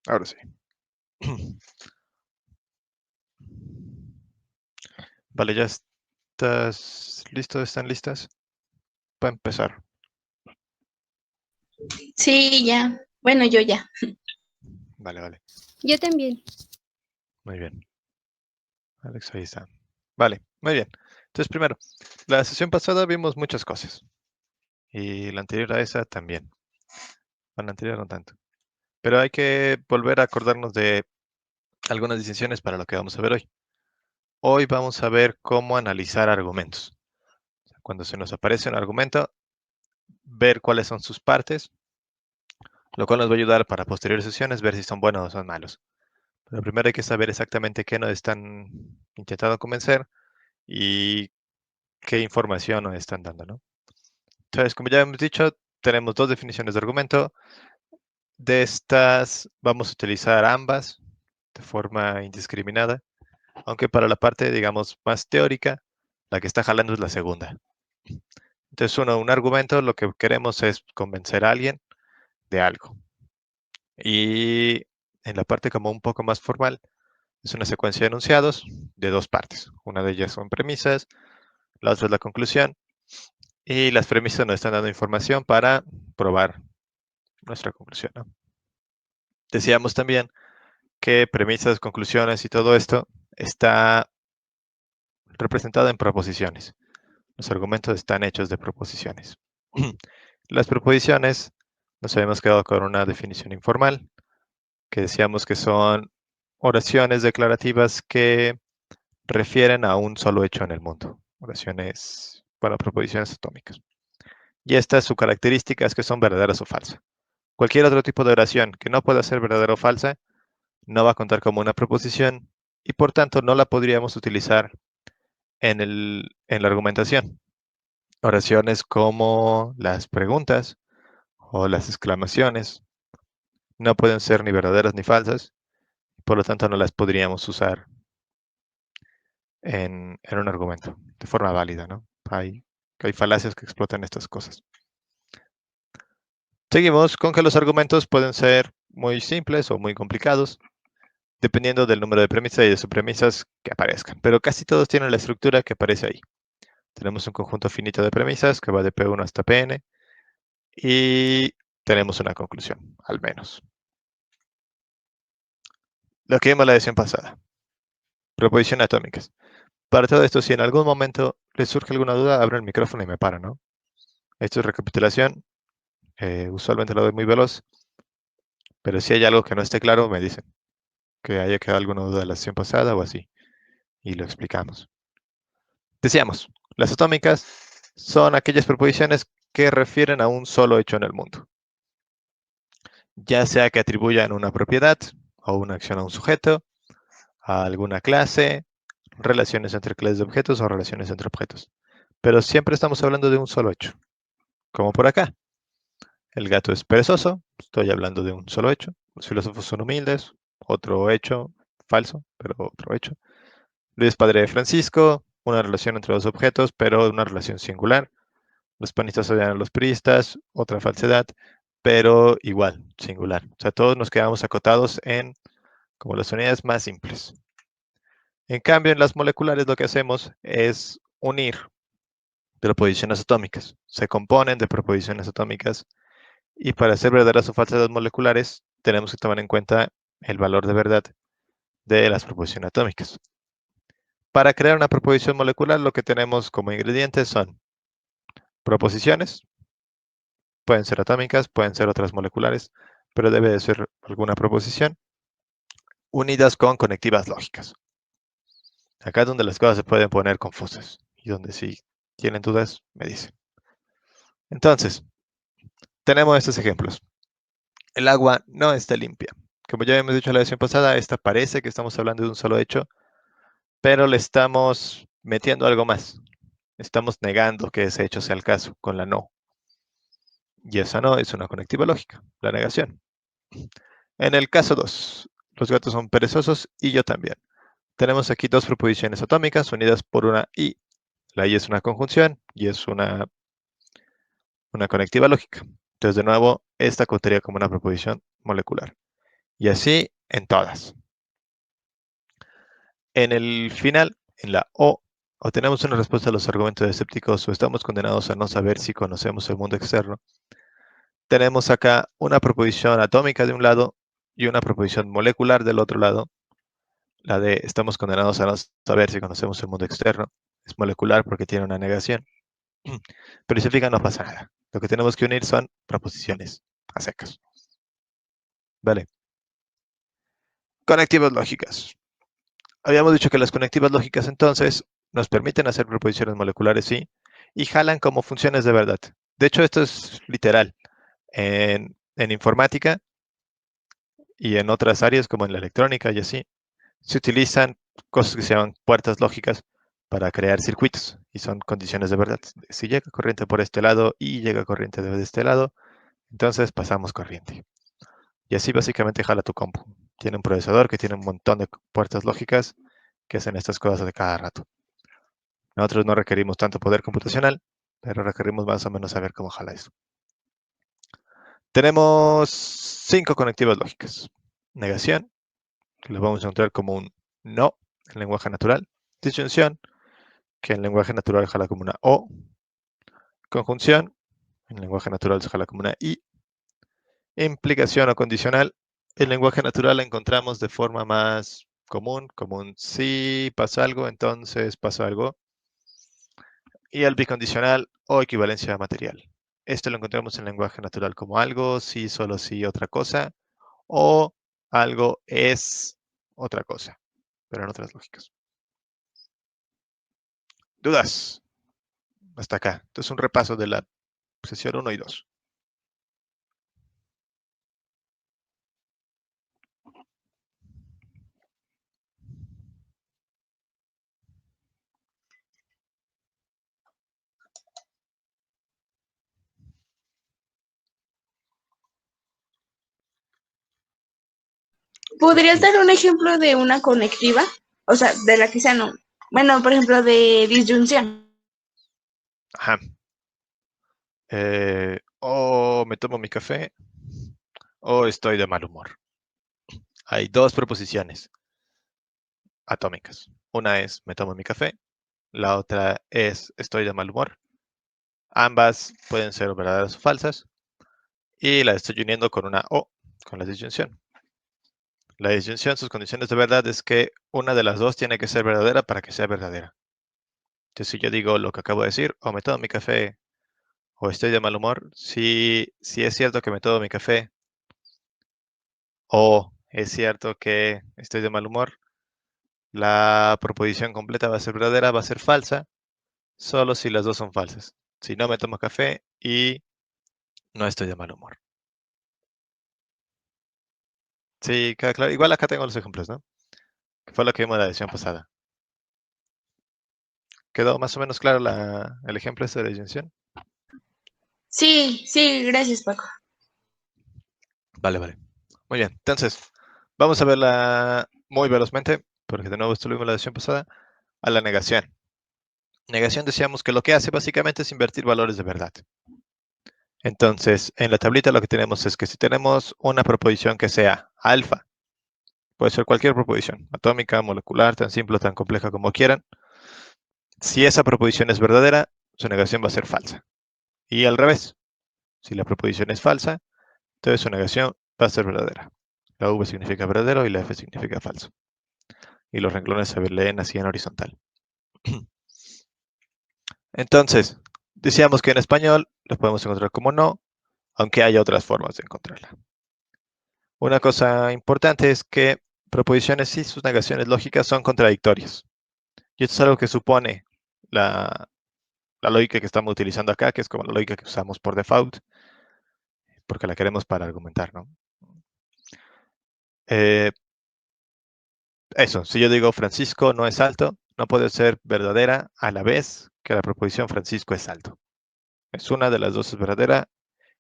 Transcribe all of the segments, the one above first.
Ahora sí. Vale, ¿ya estás listo? ¿Están listas? Para empezar. Sí, ya. Bueno, yo ya. Vale, vale. Yo también. Muy bien. Alex, ahí está. Vale, muy bien. Entonces, primero, la sesión pasada vimos muchas cosas. Y la anterior a esa también. Bueno, la anterior no tanto. Pero hay que volver a acordarnos de algunas distinciones para lo que vamos a ver hoy. Hoy vamos a ver cómo analizar argumentos. Cuando se nos aparece un argumento, ver cuáles son sus partes, lo cual nos va a ayudar para posteriores sesiones ver si son buenos o son malos. Pero primero hay que saber exactamente qué nos están intentando convencer y qué información nos están dando, ¿no? Entonces, como ya hemos dicho, tenemos dos definiciones de argumento. De estas vamos a utilizar ambas de forma indiscriminada, aunque para la parte, digamos, más teórica, la que está jalando es la segunda. Entonces, un argumento, lo que queremos es convencer a alguien de algo. Y en la parte como un poco más formal, es una secuencia de enunciados de dos partes. Una de ellas son premisas, la otra es la conclusión, y las premisas nos están dando información para probar nuestra conclusión, ¿no? Decíamos también que premisas, conclusiones y todo esto está representado en proposiciones. Los argumentos están hechos de proposiciones. Las proposiciones nos habíamos quedado con una definición informal, que decíamos que son oraciones declarativas que refieren a un solo hecho en el mundo. Oraciones, bueno, proposiciones atómicas. Y esta, su característica es que son verdaderas o falsas. Cualquier otro tipo de oración que no pueda ser verdadera o falsa no va a contar como una proposición y por tanto no la podríamos utilizar en la argumentación. Oraciones como las preguntas o las exclamaciones no pueden ser ni verdaderas ni falsas, por lo tanto no las podríamos usar en un argumento de forma válida, ¿no? Hay falacias que explotan estas cosas. Seguimos con que los argumentos pueden ser muy simples o muy complicados, dependiendo del número de premisas y de subpremisas que aparezcan, pero casi todos tienen la estructura que aparece ahí. Tenemos un conjunto finito de premisas que va de P1 hasta Pn y tenemos una conclusión, al menos. Lo que vimos la lección pasada. Proposiciones atómicas. Para todo esto, si en algún momento les surge alguna duda, abro el micrófono y me paro, ¿no? Esto es recapitulación. Usualmente lo doy muy veloz, pero si hay algo que no esté claro, me dicen que haya quedado alguna duda de la sesión pasada o así, y lo explicamos. Decíamos, las atómicas son aquellas proposiciones que refieren a un solo hecho en el mundo, ya sea que atribuyan una propiedad o una acción a un sujeto, a alguna clase, relaciones entre clases de objetos o relaciones entre objetos. Pero siempre estamos hablando de un solo hecho, como por acá. El gato es perezoso, estoy hablando de un solo hecho. Los filósofos son humildes, otro hecho, falso, pero otro hecho. Luis es padre de Francisco, una relación entre dos objetos, pero una relación singular. Los panistas odian a los priistas, otra falsedad, pero igual, singular. O sea, todos nos quedamos acotados en como las unidades más simples. En cambio, en las moleculares lo que hacemos es unir proposiciones atómicas. Se componen de proposiciones atómicas y para ser verdaderas o falsas las moleculares tenemos que tomar en cuenta el valor de verdad de las proposiciones atómicas. Para crear una proposición molecular lo que tenemos como ingredientes son proposiciones, pueden ser atómicas, pueden ser otras moleculares, pero debe de ser alguna proposición, unidas con conectivas lógicas. Acá es donde las cosas se pueden poner confusas y donde si tienen dudas me dicen. Entonces, tenemos estos ejemplos. El agua no está limpia. Como ya hemos dicho en la lección pasada, esta parece que estamos hablando de un solo hecho, pero le estamos metiendo algo más. Estamos negando que ese hecho sea el caso con la no. Y esa no es una conectiva lógica, la negación. En el caso 2, los gatos son perezosos y yo también. Tenemos aquí dos proposiciones atómicas unidas por una i. La i es una conjunción y es una conectiva lógica. Entonces, de nuevo, esta contaría como una proposición molecular. Y así en todas. En el final, en la O, obtenemos una respuesta a los argumentos escépticos o estamos condenados a no saber si conocemos el mundo externo. Tenemos acá una proposición atómica de un lado y una proposición molecular del otro lado. La de estamos condenados a no saber si conocemos el mundo externo. Es molecular porque tiene una negación. Pero si se fijan, no pasa nada. Lo que tenemos que unir son proposiciones a secas. Vale. Conectivas lógicas. Habíamos dicho que las conectivas lógicas entonces nos permiten hacer proposiciones moleculares, sí, y jalan como funciones de verdad. De hecho, esto es literal. En informática y en otras áreas como en la electrónica y así, se utilizan cosas que se llaman puertas lógicas para crear circuitos y son condiciones de verdad. Si llega corriente por este lado y llega corriente de este lado, entonces pasamos corriente. Y así básicamente jala tu compu. Tiene un procesador que tiene un montón de puertas lógicas que hacen estas cosas de cada rato. Nosotros no requerimos tanto poder computacional, pero requerimos más o menos saber cómo jala eso. Tenemos 5 conectivas lógicas. Negación, que lo vamos a encontrar como un no en lenguaje natural. Disyunción, que en lenguaje natural jala como una O. Conjunción, en lenguaje natural se jala como una I. Implicación o condicional, en lenguaje natural la encontramos de forma más común, como un si pasa algo, entonces pasa algo. Y el bicondicional o equivalencia material. Esto lo encontramos en lenguaje natural como algo, sí, solo sí, otra cosa, o algo es otra cosa, pero en otras lógicas. ¿Dudas? Hasta acá. Entonces un repaso de la sesión 1 y 2. ¿Podrías dar un ejemplo de una conectiva? O sea, de la que sea no. Bueno, por ejemplo, de disyunción. Ajá. O me tomo mi café o estoy de mal humor. Hay dos proposiciones atómicas. Una es me tomo mi café, la otra es estoy de mal humor. Ambas pueden ser verdaderas o falsas y la estoy uniendo con una O, con la disyunción. La disyunción, sus condiciones de verdad es que una de las dos tiene que ser verdadera para que sea verdadera. Entonces, si yo digo lo que acabo de decir, o me tomo mi café o estoy de mal humor, si es cierto que me tomo mi café o es cierto que estoy de mal humor, la proposición completa va a ser verdadera, va a ser falsa, solo si las dos son falsas. Si no me tomo café y no estoy de mal humor. Sí, queda claro. Igual acá tengo los ejemplos, ¿no? Que fue lo que vimos en la edición pasada. ¿Quedó más o menos claro el ejemplo este de disyunción? Sí, sí, gracias, Paco. Vale, vale. Muy bien. Entonces, vamos a verla muy velozmente, porque de nuevo esto lo vimos en la edición pasada, a la negación. Negación decíamos que lo que hace básicamente es invertir valores de verdad. Entonces, en la tablita lo que tenemos es que si tenemos una proposición que sea alfa, puede ser cualquier proposición, atómica, molecular, tan simple o tan compleja como quieran, si esa proposición es verdadera, su negación va a ser falsa. Y al revés, si la proposición es falsa, entonces su negación va a ser verdadera. La V significa verdadero y la F significa falso. Y los renglones se leen así en horizontal. Entonces, decíamos que en español lo podemos encontrar como no, aunque hay otras formas de encontrarla. Una cosa importante es que proposiciones y sus negaciones lógicas son contradictorias. Y esto es algo que supone la lógica que estamos utilizando acá, que es como la lógica que usamos por default, porque la queremos para argumentar, ¿no? Eso, si yo digo Francisco no es alto, no puede ser verdadera a la vez que la proposición Francisco es alto. Es una de las dos es verdadera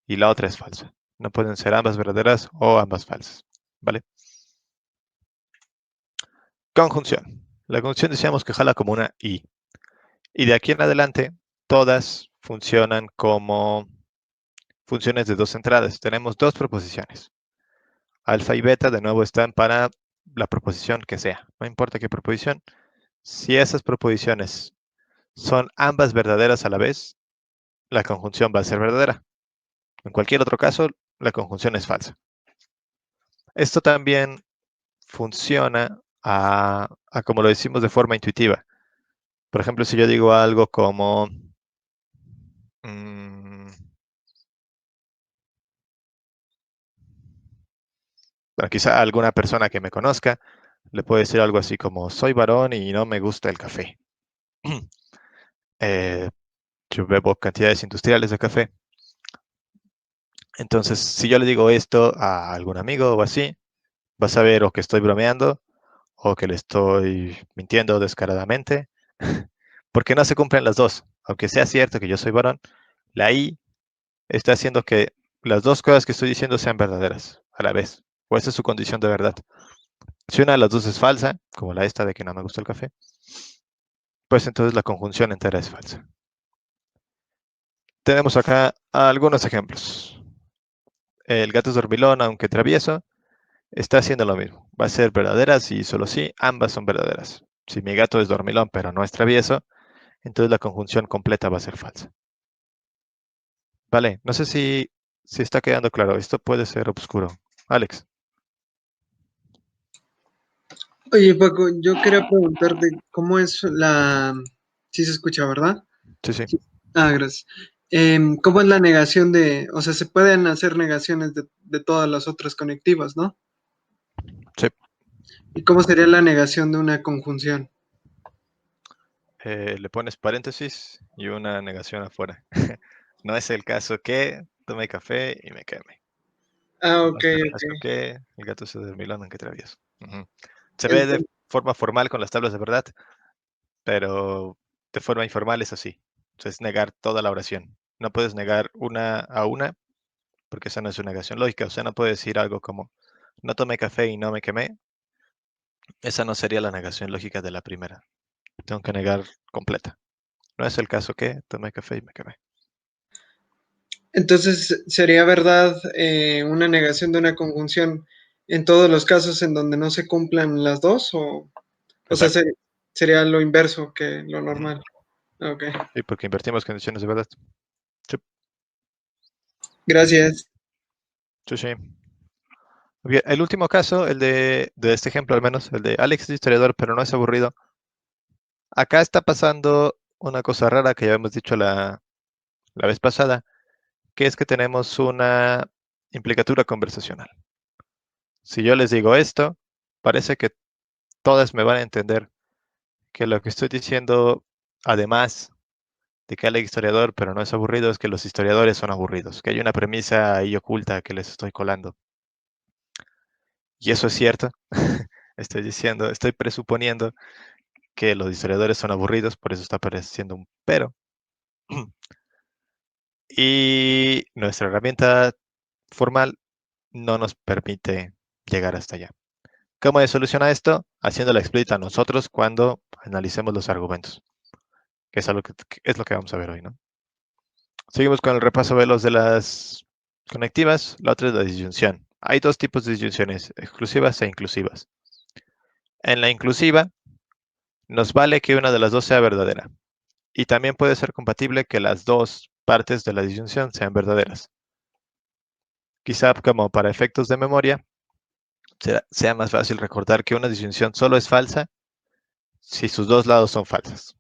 y la otra es falsa. No pueden ser ambas verdaderas o ambas falsas, ¿vale? Conjunción. La conjunción decíamos que jala como una I. Y de aquí en adelante, todas funcionan como funciones de dos entradas. Tenemos dos proposiciones. Alfa y beta de nuevo están para la proposición que sea. No importa qué proposición. Si esas proposiciones son ambas verdaderas a la vez, la conjunción va a ser verdadera. En cualquier otro caso, la conjunción es falsa. Esto también funciona a como lo decimos de forma intuitiva. Por ejemplo, si yo digo algo como mm, bueno, quizá a alguna persona que me conozca le puedo decir algo así como soy varón y no me gusta el café. Eh, yo bebo cantidades industriales de café. Entonces, si yo le digo esto a algún amigo o así, vas a ver o que estoy bromeando o que le estoy mintiendo descaradamente, porque no se cumplen las dos. Aunque sea cierto que yo soy varón, la I está haciendo que las dos cosas que estoy diciendo sean verdaderas a la vez. O esa es su condición de verdad. Si una de las dos es falsa, como la esta de que no me gusta el café, pues entonces la conjunción entera es falsa. Tenemos acá algunos ejemplos. El gato es dormilón, aunque travieso, está haciendo lo mismo. Va a ser verdadera si solo sí, ambas son verdaderas. Si mi gato es dormilón pero no es travieso, entonces la conjunción completa va a ser falsa. Vale, no sé si está quedando claro. Esto puede ser oscuro. Alex, Oye, Paco, yo quería preguntarte cómo es la... Sí se escucha, ¿verdad? sí, sí, Sí. Ah, gracias. ¿Cómo es la negación de... O sea, se pueden hacer negaciones de todas las otras conectivas, ¿no? sí. ¿Y cómo sería la negación de una conjunción? Le pones paréntesis y una negación afuera. No es el caso que tome café y me queme. Ah, No ok, es el ok. caso que el gato se dormilón aunque travieso. Ujú. Se ve de Entonces, forma formal con las tablas de verdad, pero de forma informal es así. O sea, es negar toda la oración. No puedes negar una a una, porque esa no es una negación lógica. O sea, no puedes decir algo como no tomé café y no me quemé. Esa no sería la negación lógica de la primera. Tengo que negar completa. No es el caso que tomé café y me quemé. entonces, ¿sería verdad una negación de una conjunción en todos los casos en donde no se cumplan las dos? O sea, Exacto. sería lo inverso que lo Ujú. normal. Ok, Sí, porque invertimos condiciones de verdad. Sí, gracias. sí, sí. Bien, el último caso, el de este ejemplo al menos, el de Alex es historiador, pero no es aburrido. Acá está pasando una cosa rara que ya hemos dicho la vez pasada, que es que tenemos una implicatura conversacional. Si yo les digo esto, parece que todas me van a entender que lo que estoy diciendo, además de que Alex es historiador, pero no es aburrido, es que los historiadores son aburridos, que hay una premisa ahí oculta que les estoy colando. Y eso es cierto. Estoy diciendo, estoy presuponiendo que los historiadores son aburridos, por eso está apareciendo un pero. Y nuestra herramienta formal no nos permite llegar hasta allá. ¿Cómo se soluciona esto? Haciéndola explícita a nosotros cuando analicemos los argumentos, que es, algo que es lo que vamos a ver hoy, ¿no? Seguimos con el repaso de los de las conectivas. La otra es la disyunción. Hay dos tipos de disyunciones, exclusivas e inclusivas. En la inclusiva, nos vale que una de las dos sea verdadera. Y también puede ser compatible que las dos partes de la disyunción sean verdaderas. Quizá como para efectos de memoria, sea más fácil recordar que una disyunción solo es falsa si sus dos lados son falsas.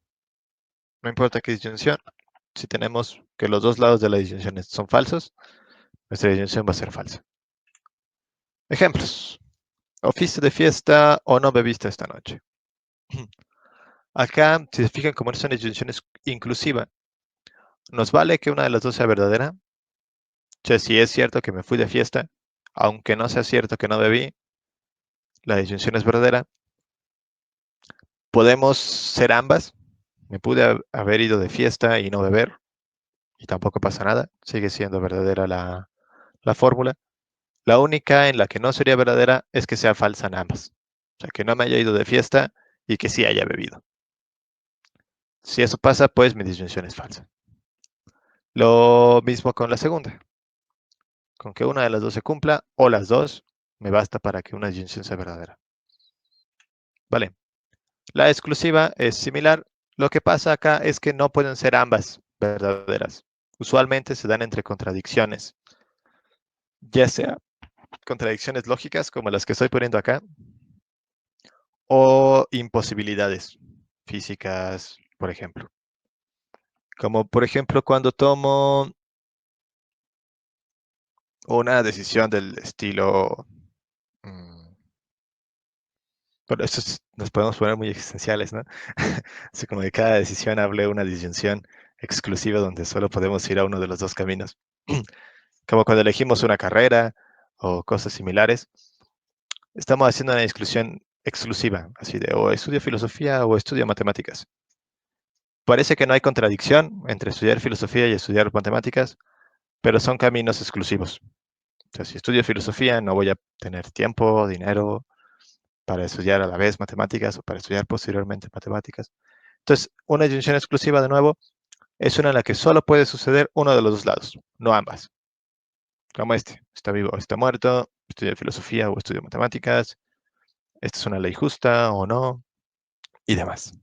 No importa qué disyunción, si tenemos que los dos lados de la disyunción son falsos, nuestra disyunción va a ser falsa. Ejemplos. O fuiste de fiesta o no bebiste esta noche. Acá, si se fijan, como es una disyunción inclusiva, nos vale que una de las dos sea verdadera. O sea, si es cierto que me fui de fiesta, aunque no sea cierto que no bebí, la disyunción es verdadera. Podemos ser ambas. Me pude haber ido de fiesta y no beber, y tampoco pasa nada. Sigue siendo verdadera la fórmula. La única en la que no sería verdadera es que sea falsa en ambas. O sea, que no me haya ido de fiesta y que sí haya bebido. Si eso pasa, pues mi disyunción es falsa. Lo mismo con la segunda. Con que una de las dos se cumpla o las dos, me basta para que una disyunción sea verdadera. Vale. La exclusiva es similar. Lo que pasa acá es que no pueden ser ambas verdaderas. Usualmente se dan entre contradicciones, ya sea contradicciones lógicas como las que estoy poniendo acá, o imposibilidades físicas, por ejemplo. Como por ejemplo cuando tomo una decisión del estilo... Bueno, nos podemos poner muy existenciales, ¿no? Así como de cada decisión hable una disyunción exclusiva donde solo podemos ir a uno de los dos caminos. Como cuando elegimos una carrera o cosas similares, estamos haciendo una exclusión exclusiva, así de o estudio filosofía o estudio matemáticas. Parece que no hay contradicción entre estudiar filosofía y estudiar matemáticas, pero son caminos exclusivos. O sea, si estudio filosofía no voy a tener tiempo, dinero para estudiar a la vez matemáticas o para estudiar posteriormente matemáticas. Entonces, una disyunción exclusiva, de nuevo, es una en la que solo puede suceder uno de los dos lados, no ambas. Como está vivo o está muerto, estudia filosofía o estudia matemáticas, esta es una ley justa o no, y demás.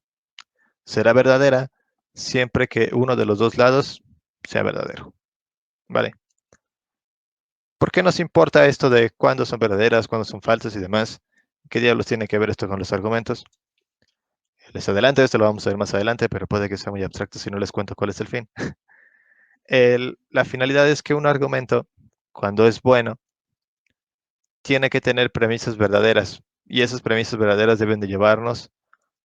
Será verdadera siempre que uno de los dos lados sea verdadero. ¿Vale? ¿Por qué nos importa esto de cuándo son verdaderas, cuándo son falsas y demás? ¿Qué diablos tiene que ver esto con los argumentos? Les adelanto, esto lo vamos a ver más adelante, pero puede que sea muy abstracto si no les cuento cuál es el fin. La finalidad es que un argumento, cuando es bueno, tiene que tener premisas verdaderas, y esas premisas verdaderas deben de llevarnos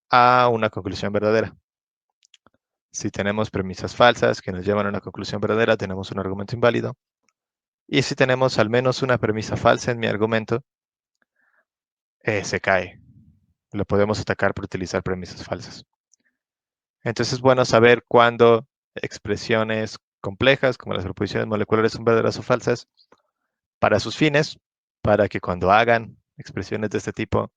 a una conclusión verdadera. Si tenemos premisas falsas que nos llevan a una conclusión verdadera, tenemos un argumento inválido. Y si tenemos al menos una premisa falsa en mi argumento, se cae. Lo podemos atacar por utilizar premisas falsas. Entonces es bueno saber cuándo expresiones complejas, como las proposiciones moleculares, son verdaderas o falsas, para sus fines, para que cuando hagan expresiones de este tipo,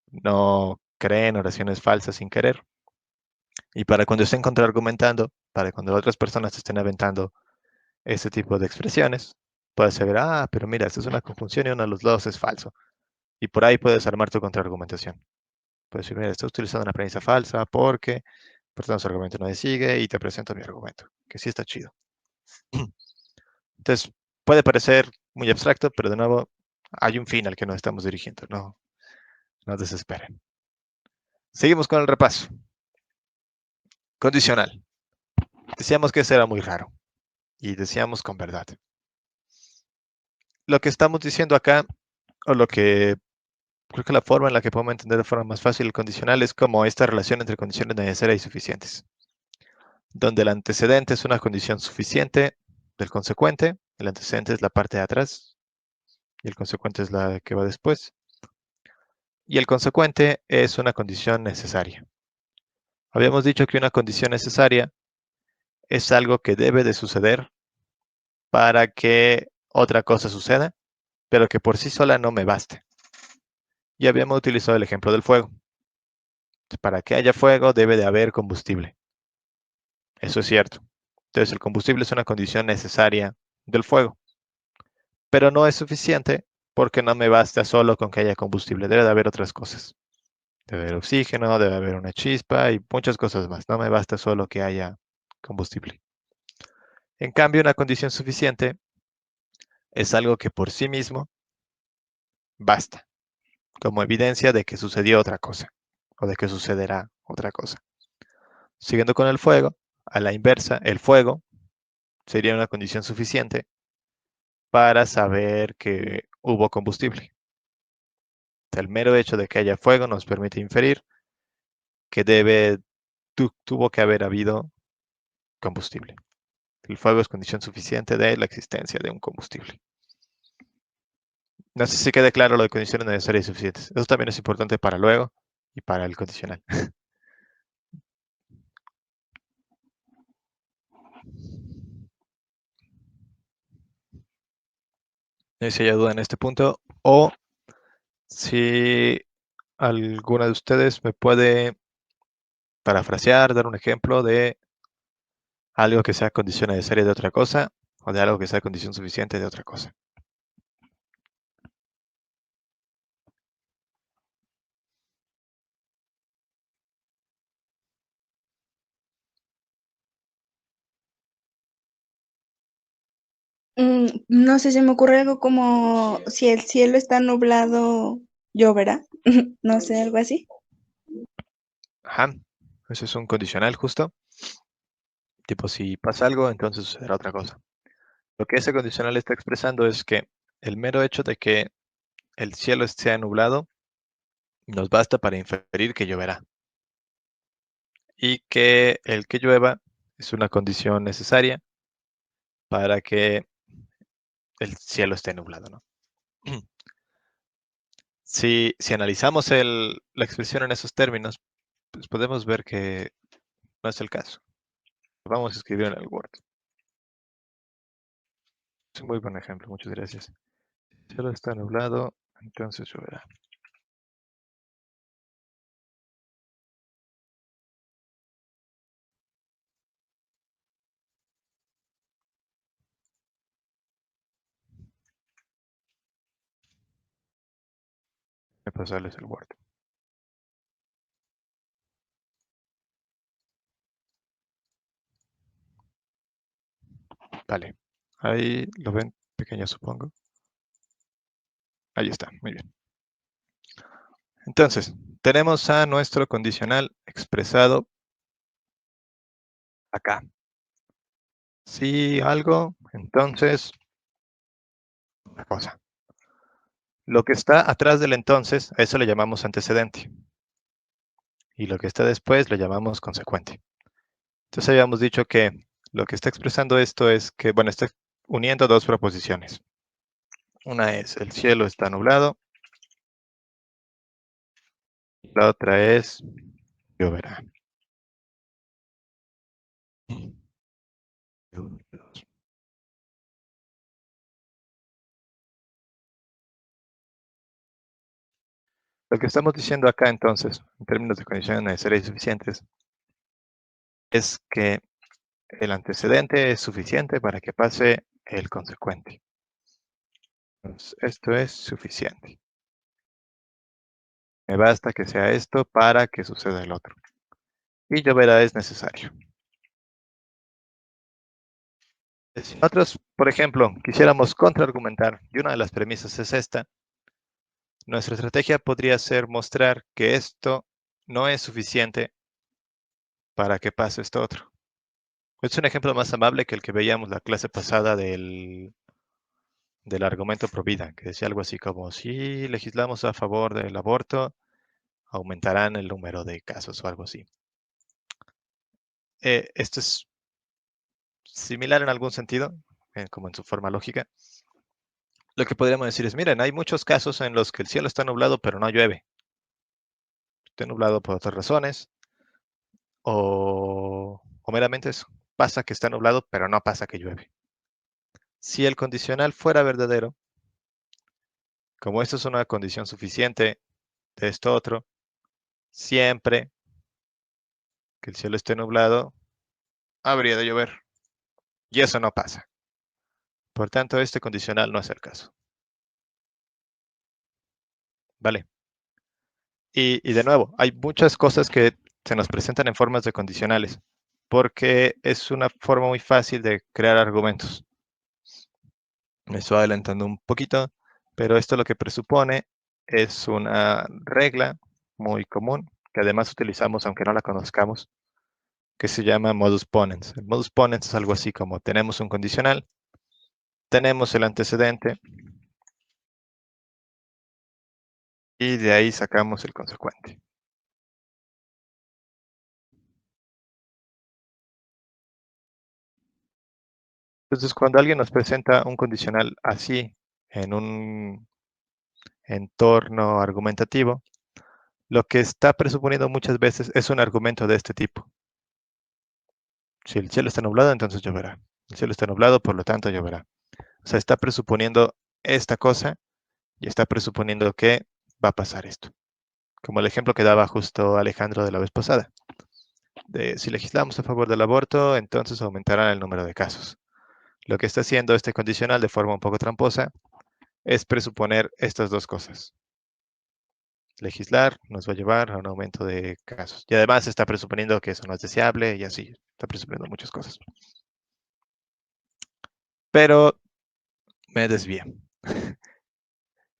no creen oraciones falsas sin querer. Y para cuando estén contraargumentando, para cuando otras personas estén aventando este tipo de expresiones, puedes saber, pero mira, esta es una conjunción y uno de los lados es falso. Y por ahí puedes armar tu contraargumentación. Puedes decir, mira, estoy utilizando una premisa falsa porque, por tanto, su argumento no me sigue y te presento mi argumento, que sí está chido. Entonces, puede parecer muy abstracto, pero de nuevo, hay un fin al que nos estamos dirigiendo, no desesperen. Seguimos con el repaso. Condicional. Decíamos que ese era muy raro y decíamos con verdad. Lo que estamos diciendo acá, o lo que creo que la forma en la que podemos entender de forma más fácil el condicional es como esta relación entre condiciones necesarias y suficientes, donde el antecedente es una condición suficiente del consecuente, el antecedente es la parte de atrás y el consecuente es la que va después, y el consecuente es una condición necesaria. Habíamos dicho que una condición necesaria es algo que debe de suceder para que otra cosa suceda, pero que por sí sola no me baste. Y habíamos utilizado el ejemplo del fuego. Para que haya fuego debe de haber combustible. Eso es cierto. Entonces el combustible es una condición necesaria del fuego, pero no es suficiente porque no me basta solo con que haya combustible. Debe de haber otras cosas. Debe haber oxígeno, debe haber una chispa y muchas cosas más. No me basta solo que haya combustible. En cambio, una condición suficiente es algo que por sí mismo basta, como evidencia de que sucedió otra cosa o de que sucederá otra cosa. Siguiendo con el fuego, a la inversa, el fuego sería una condición suficiente para saber que hubo combustible. El mero hecho de que haya fuego nos permite inferir que tuvo que haber habido combustible. El fuego es condición suficiente de la existencia de un combustible. No sé si quede claro lo de condiciones necesarias y suficientes. Eso también es importante para luego y para el condicional. No sé si hay duda en este punto o si alguna de ustedes me puede parafrasear, dar un ejemplo de algo que sea condición necesaria de otra cosa o de algo que sea condición suficiente de otra cosa. No sé, se me ocurre algo como si el cielo está nublado, lloverá. No sé, algo así. Ajá, ese es un condicional justo. Tipo, si pasa algo, entonces sucederá otra cosa. Lo que ese condicional está expresando es que el mero hecho de que el cielo esté nublado nos basta para inferir que lloverá. Y que el que llueva es una condición necesaria para que el cielo esté nublado, ¿no? Si analizamos la expresión en esos términos, pues podemos ver que no es el caso. Vamos a escribir en el Word. Es un muy buen ejemplo, muchas gracias. Si el cielo está nublado, entonces lloverá. Voy a pasarles el Word. Vale. Ahí lo ven pequeño, supongo. Ahí está, muy bien. Entonces, tenemos a nuestro condicional expresado acá. Si algo, entonces, una cosa. Lo que está atrás del entonces, a eso le llamamos antecedente. Y lo que está después le llamamos consecuente. Entonces habíamos dicho que lo que está expresando esto es que, bueno, está uniendo dos proposiciones. Una es el cielo está nublado. La otra es lloverá. Lo que estamos diciendo acá entonces, en términos de condiciones necesarias y suficientes, es que el antecedente es suficiente para que pase el consecuente. Entonces, esto es suficiente. Me basta que sea esto para que suceda el otro. Y lloverá es necesario. Si nosotros, por ejemplo, quisiéramos contraargumentar, y una de las premisas es esta, nuestra estrategia podría ser mostrar que esto no es suficiente para que pase esto otro. Es un ejemplo más amable que el que veíamos la clase pasada del argumento pro vida, que decía algo así como, si legislamos a favor del aborto, aumentarán el número de casos o algo así. Esto es similar en algún sentido, como en su forma lógica. Lo que podríamos decir es, miren, hay muchos casos en los que el cielo está nublado pero no llueve. Está nublado por otras razones, o meramente eso. Pasa que está nublado pero no pasa que llueve. Si el condicional fuera verdadero, como esto es una condición suficiente de esto otro, siempre que el cielo esté nublado, habría de llover. Y eso no pasa. Por tanto, este condicional no es el caso. ¿Vale? Y de nuevo, hay muchas cosas que se nos presentan en formas de condicionales, porque es una forma muy fácil de crear argumentos. Me estoy adelantando un poquito, pero esto lo que presupone es una regla muy común, que además utilizamos aunque no la conozcamos, que se llama modus ponens. El modus ponens es algo así como tenemos un condicional, tenemos el antecedente y de ahí sacamos el consecuente. Entonces, cuando alguien nos presenta un condicional así en un entorno argumentativo, lo que está presuponiendo muchas veces es un argumento de este tipo. Si el cielo está nublado, entonces lloverá. El cielo está nublado, por lo tanto lloverá. O sea, está presuponiendo esta cosa y está presuponiendo que va a pasar esto. Como el ejemplo que daba justo Alejandro de la vez pasada. De si legislamos a favor del aborto, entonces aumentará el número de casos. Lo que está haciendo este condicional de forma un poco tramposa es presuponer estas dos cosas. Legislar nos va a llevar a un aumento de casos. Y además está presuponiendo que eso no es deseable y así. Está presuponiendo muchas cosas. Pero Me desvié.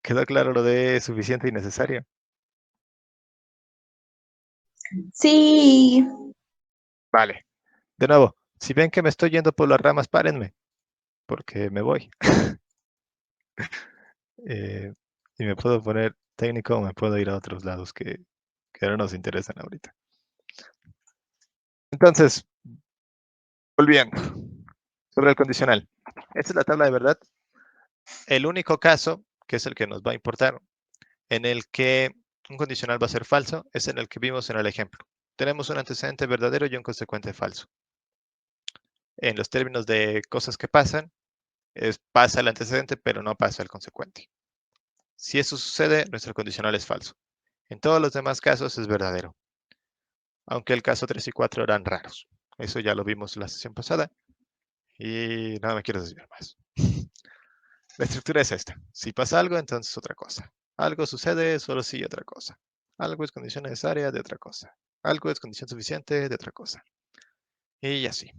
¿Quedó claro lo de suficiente y necesario? Sí. Vale. De nuevo, si ven que me estoy yendo por las ramas, párenme, porque me voy. Eh, y me puedo poner técnico o me puedo ir a otros lados que no nos interesan ahorita. Entonces, volviendo sobre el condicional. Esta es la tabla de verdad. El único caso, que es el que nos va a importar, en el que un condicional va a ser falso, es en el que vimos en el ejemplo. Tenemos un antecedente verdadero y un consecuente falso. En los términos de cosas que pasan, pasa el antecedente, pero no pasa el consecuente. Si eso sucede, nuestro condicional es falso. En todos los demás casos es verdadero. Aunque el caso 3 y 4 eran raros. Eso ya lo vimos la sesión pasada. Y no me quiero desviar más. La estructura es esta. Si pasa algo, entonces otra cosa. Algo sucede, solo si otra cosa. Algo es condición necesaria de otra cosa. Algo es condición suficiente de otra cosa. Y así.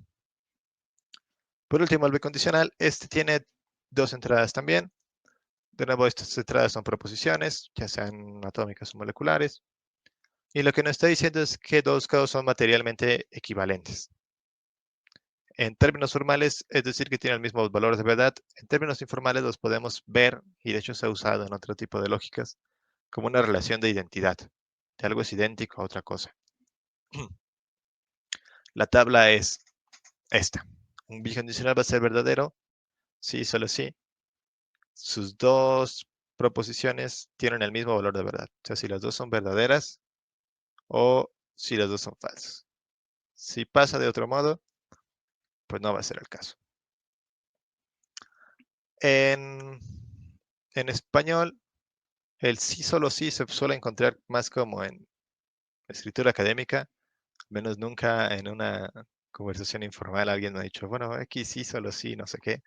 Por último, el bicondicional. Este tiene dos entradas también. De nuevo, estas entradas son proposiciones, ya sean atómicas o moleculares. Y lo que nos está diciendo es que dos casos son materialmente equivalentes. En términos formales, es decir, que tienen el mismo valor de verdad. En términos informales los podemos ver, y de hecho se ha usado en otro tipo de lógicas, como una relación de identidad. De algo es idéntico a otra cosa. La tabla es esta. Un bicondicional va a ser verdadero, sí, solo sí. Sus dos proposiciones tienen el mismo valor de verdad. O sea, si las dos son verdaderas o si las dos son falsas. Si pasa de otro modo, pues no va a ser el caso. En español, el sí solo sí se suele encontrar más como en escritura académica, al menos nunca en una conversación informal alguien me ha dicho, bueno, aquí sí solo sí, no sé qué.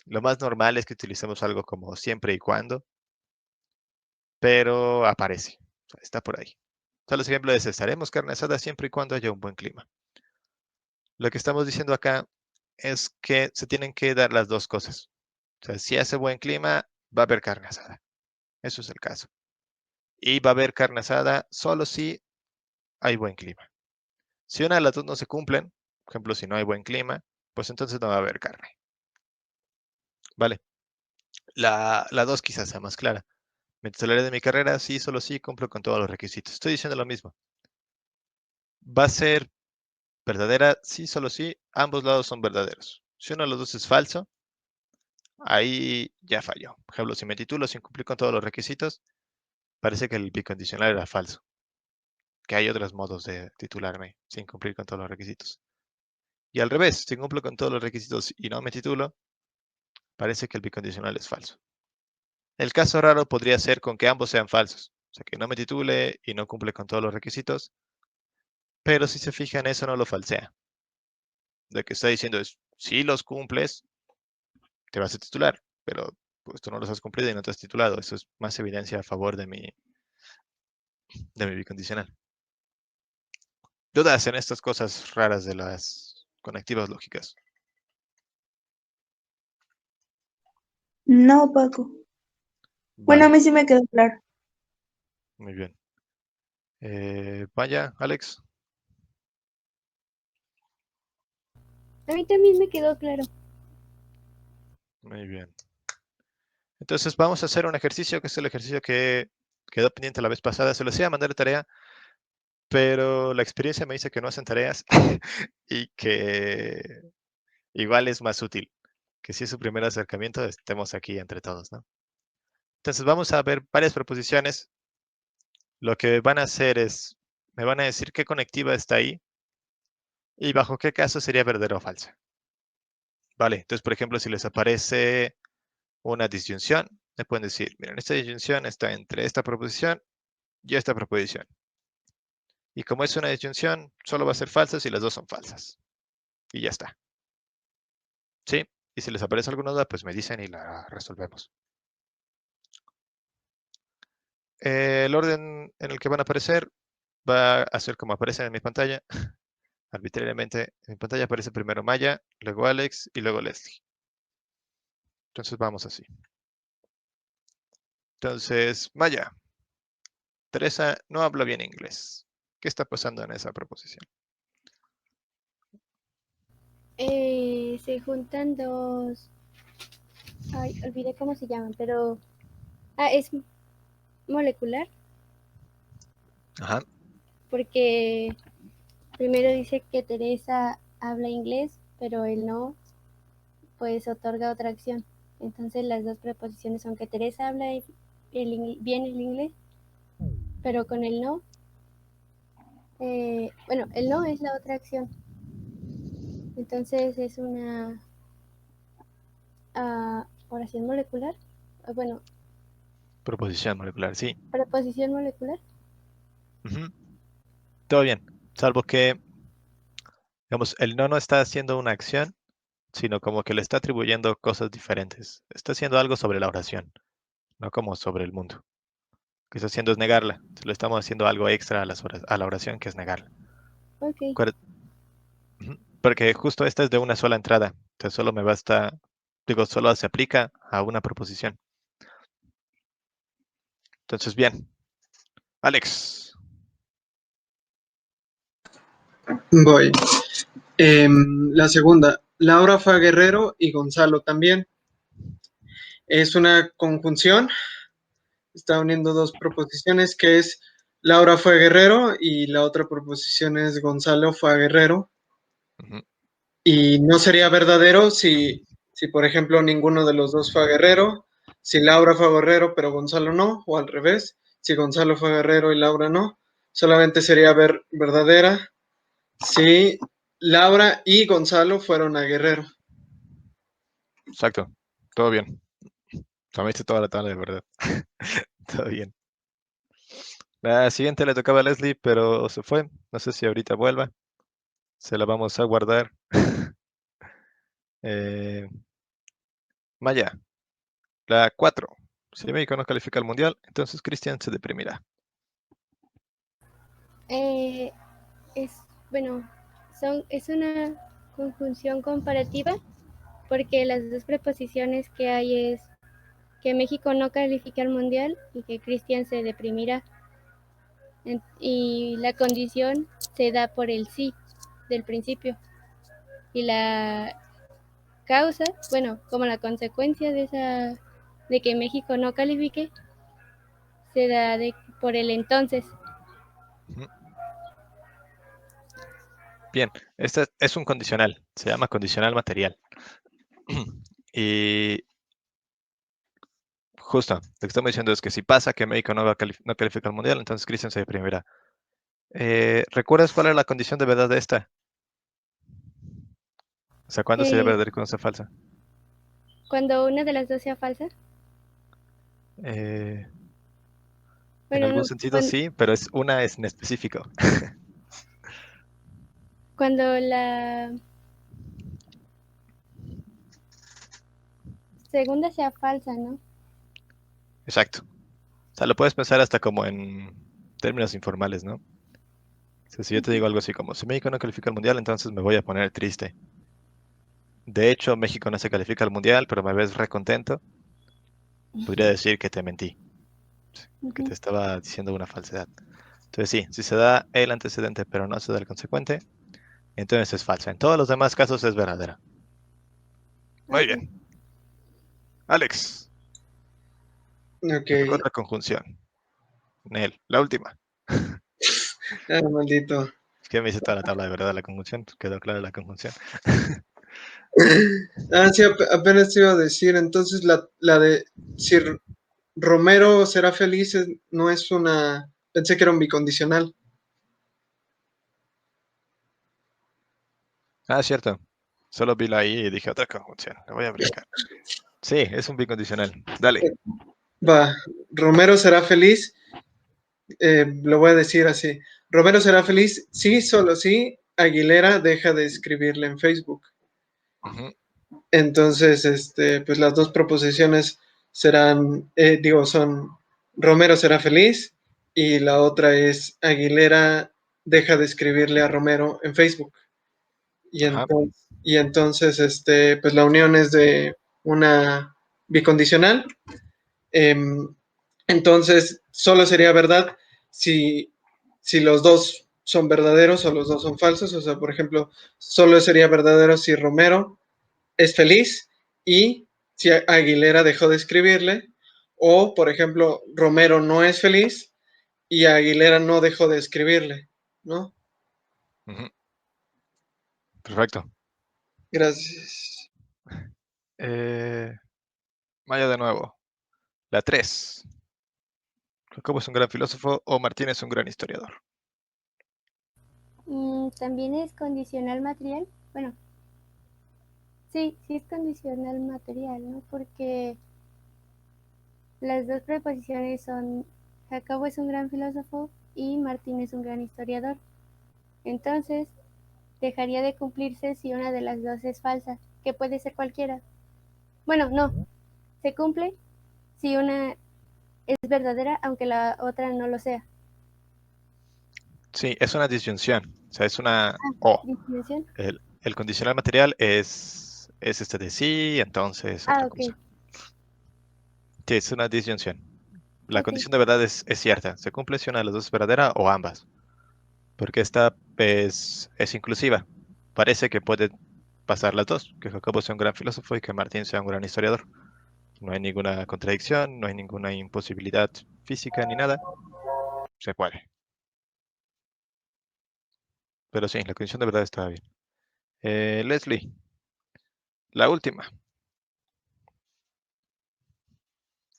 Lo más normal es que utilicemos algo como siempre y cuando, pero aparece, o sea, está por ahí. Son los ejemplos de estaremos carne asada siempre y cuando haya un buen clima. Lo que estamos diciendo acá es que se tienen que dar las dos cosas. O sea, si hace buen clima, va a haber carne asada. Eso es el caso. Y va a haber carne asada solo si hay buen clima. Si una de las dos no se cumplen, por ejemplo, si no hay buen clima, pues entonces no va a haber carne. ¿Vale? La dos quizás sea más clara. Me titularé de mi carrera, sí, solo sí, cumplo con todos los requisitos. Estoy diciendo lo mismo. Va a ser verdadera, sí, solo sí, ambos lados son verdaderos. Si uno de los dos es falso, ahí ya falló. Por ejemplo, si me titulo sin cumplir con todos los requisitos, parece que el bicondicional era falso. Que hay otros modos de titularme sin cumplir con todos los requisitos. Y al revés, si cumplo con todos los requisitos y no me titulo, parece que el bicondicional es falso. El caso raro podría ser con que ambos sean falsos. O sea, que no me titule y no cumple con todos los requisitos. Pero si se fijan, eso no lo falsea. Lo que está diciendo es, si los cumples, te vas a titular. Pero pues tú no los has cumplido y no te has titulado. Eso es más evidencia a favor de mi bicondicional. Dudas en estas cosas raras de las conectivas lógicas. No, Paco. Bueno, a Vale, mí sí me quedó claro. muy bien. Vaya, Alex. A mí también me quedó claro. Muy bien. Entonces vamos a hacer un ejercicio, que es el ejercicio que quedó pendiente la vez pasada. Se los iba a mandar de tarea, pero la experiencia me dice que no hacen tareas y que igual es más útil que si es su primer acercamiento estemos aquí entre todos, ¿no? Entonces vamos a ver varias proposiciones. Lo que van a hacer es, me van a decir qué conectiva está ahí y bajo qué caso sería verdadero o falsa. Vale, entonces por ejemplo si les aparece una disyunción, me pueden decir, miren, esta disyunción está entre esta proposición y esta proposición. Y como es una disyunción, solo va a ser falsa si las dos son falsas. Y ya está. ¿Sí? Y si les aparece alguna duda, pues me dicen y la resolvemos. El orden en el que van a aparecer va a ser como aparecen en mi pantalla. Arbitrariamente, en mi pantalla aparece primero Maya, luego Alex y luego Leslie. Entonces vamos así. Entonces, Maya, Teresa no habla bien inglés. ¿Qué está pasando en esa proposición? Se juntan dos. Ay, olvidé cómo se llaman, pero. Ah, es molecular, Ajá. porque primero dice que Teresa habla inglés, pero él no, pues otorga otra acción. Entonces las dos preposiciones son que Teresa habla bien el inglés, pero con el no. Bueno, el no es la otra acción. Entonces es una oración molecular. Bueno, Proposición molecular, sí. preposición molecular. Ujú. Todo bien. Salvo que, digamos, el no está haciendo una acción, sino como que le está atribuyendo cosas diferentes. Está haciendo algo sobre la oración, no como sobre el mundo. Lo que está haciendo es negarla. Se lo estamos haciendo algo extra a, a la oración, que es negarla. Ok. Ujú. Porque justo esta es de una sola entrada. Entonces solo me basta, digo, solo se aplica a una proposición. Entonces, bien. Alex. Voy. La segunda, Laura fue a Guerrero y Gonzalo también. Es una conjunción, está uniendo dos proposiciones, que es Laura fue a Guerrero y la otra proposición es Gonzalo fue a Guerrero. Ujú. Y no sería verdadero si, por ejemplo, ninguno de los dos fue a Guerrero, si Laura fue a Guerrero pero Gonzalo no, o al revés, si Gonzalo fue a Guerrero y Laura no. Solamente sería verdadera si Laura y Gonzalo fueron a Guerrero. Exacto. Todo bien. Tomaste toda la tabla de verdad. Todo bien. La siguiente le tocaba a Leslie, pero se fue. No sé si ahorita vuelva. Se la vamos a guardar. Eh, Maya, la 4. Si México no califica al mundial, entonces Cristian se deprimirá. Eh, es, bueno, es una conjunción comparativa porque las dos preposiciones que hay es que México no califica al mundial y que Cristian se deprimirá. Y la condición se da por el sí del principio. Y la causa, bueno, como la consecuencia de que México no califique, se da por el entonces. Ujú. Bien, este es un condicional. Se llama condicional material. Y justo, lo que estamos diciendo es que si pasa que México no califica al mundial, entonces Cristian se deprimirá. ¿Recuerdas cuál es la condición de verdad de esta? O sea, ¿cuándo sería Eh, verdadera y cuándo sea falsa? Cuando una de las dos sea falsa, Eh, en bueno, algún no, sentido sí, pero una es en específico. cuando la segunda sea falsa, ¿no? Exacto. O sea, lo puedes pensar hasta como en términos informales, ¿no? O sea, si yo te digo algo así como, si México no califica al mundial, entonces me voy a poner triste. De hecho, México no se califica al mundial, pero me ves recontento. Podría decir que te mentí, que te Uh-huh. estaba diciendo una falsedad. Entonces sí, si se da el antecedente, pero no se da el consecuente, entonces es falsa. En todos los demás casos es verdadera. Muy Okay. bien. Alex, Ok, te tocó otra conjunción. Nel, la última. maldito. Es que me hice toda la tabla de verdad de la conjunción, quedó clara la conjunción. Sí, apenas te iba a decir, entonces la de si Romero será feliz no es una, pensé que era un bicondicional. Ah, cierto. Solo vi la I y dije otra conjunción. La voy a brincar. Sí, es un bicondicional. Dale. Va, Romero será feliz, lo voy a decir así. Romero será feliz sí, solo sí, Aguilera deja de escribirle en Facebook. Ujú. Entonces, pues las dos proposiciones serán, son Romero será feliz y la otra es Aguilera deja de escribirle a Romero en Facebook. Y Ajá. entonces, pues la unión es de una bicondicional. Entonces, solo sería verdad si los dos son verdaderos o los dos son falsos. O sea, por ejemplo, solo sería verdadero si Romero es feliz y si Aguilera dejó de escribirle. O, por ejemplo, Romero no es feliz y Aguilera no dejó de escribirle, ¿no? Ujú. Perfecto. Gracias. Maya de nuevo. La 3. Jacobo es un gran filósofo o Martín es un gran historiador. También es condicional material. Bueno, sí es condicional material, ¿no? Porque las dos preposiciones son Jacobo es un gran filósofo y Martín es un gran historiador. Entonces, dejaría de cumplirse si una de las dos es falsa, que puede ser cualquiera. Bueno, no, se cumple si una es verdadera, aunque la otra no lo sea. Sí, es una disyunción. O sea, es una O. ¿Distinción? El condicional material es este de sí, entonces otra Ok, cosa. Sí, es una disyunción. La ok. condición de verdad es cierta. Se cumple si una de las dos es verdadera o ambas. Porque esta es inclusiva. Parece que puede pasar las dos. Que Jacobo sea un gran filósofo y que Martín sea un gran historiador. No hay ninguna contradicción, no hay ninguna imposibilidad física ni nada. Se puede. Pero sí, la condición de verdad está bien. Leslie, la última.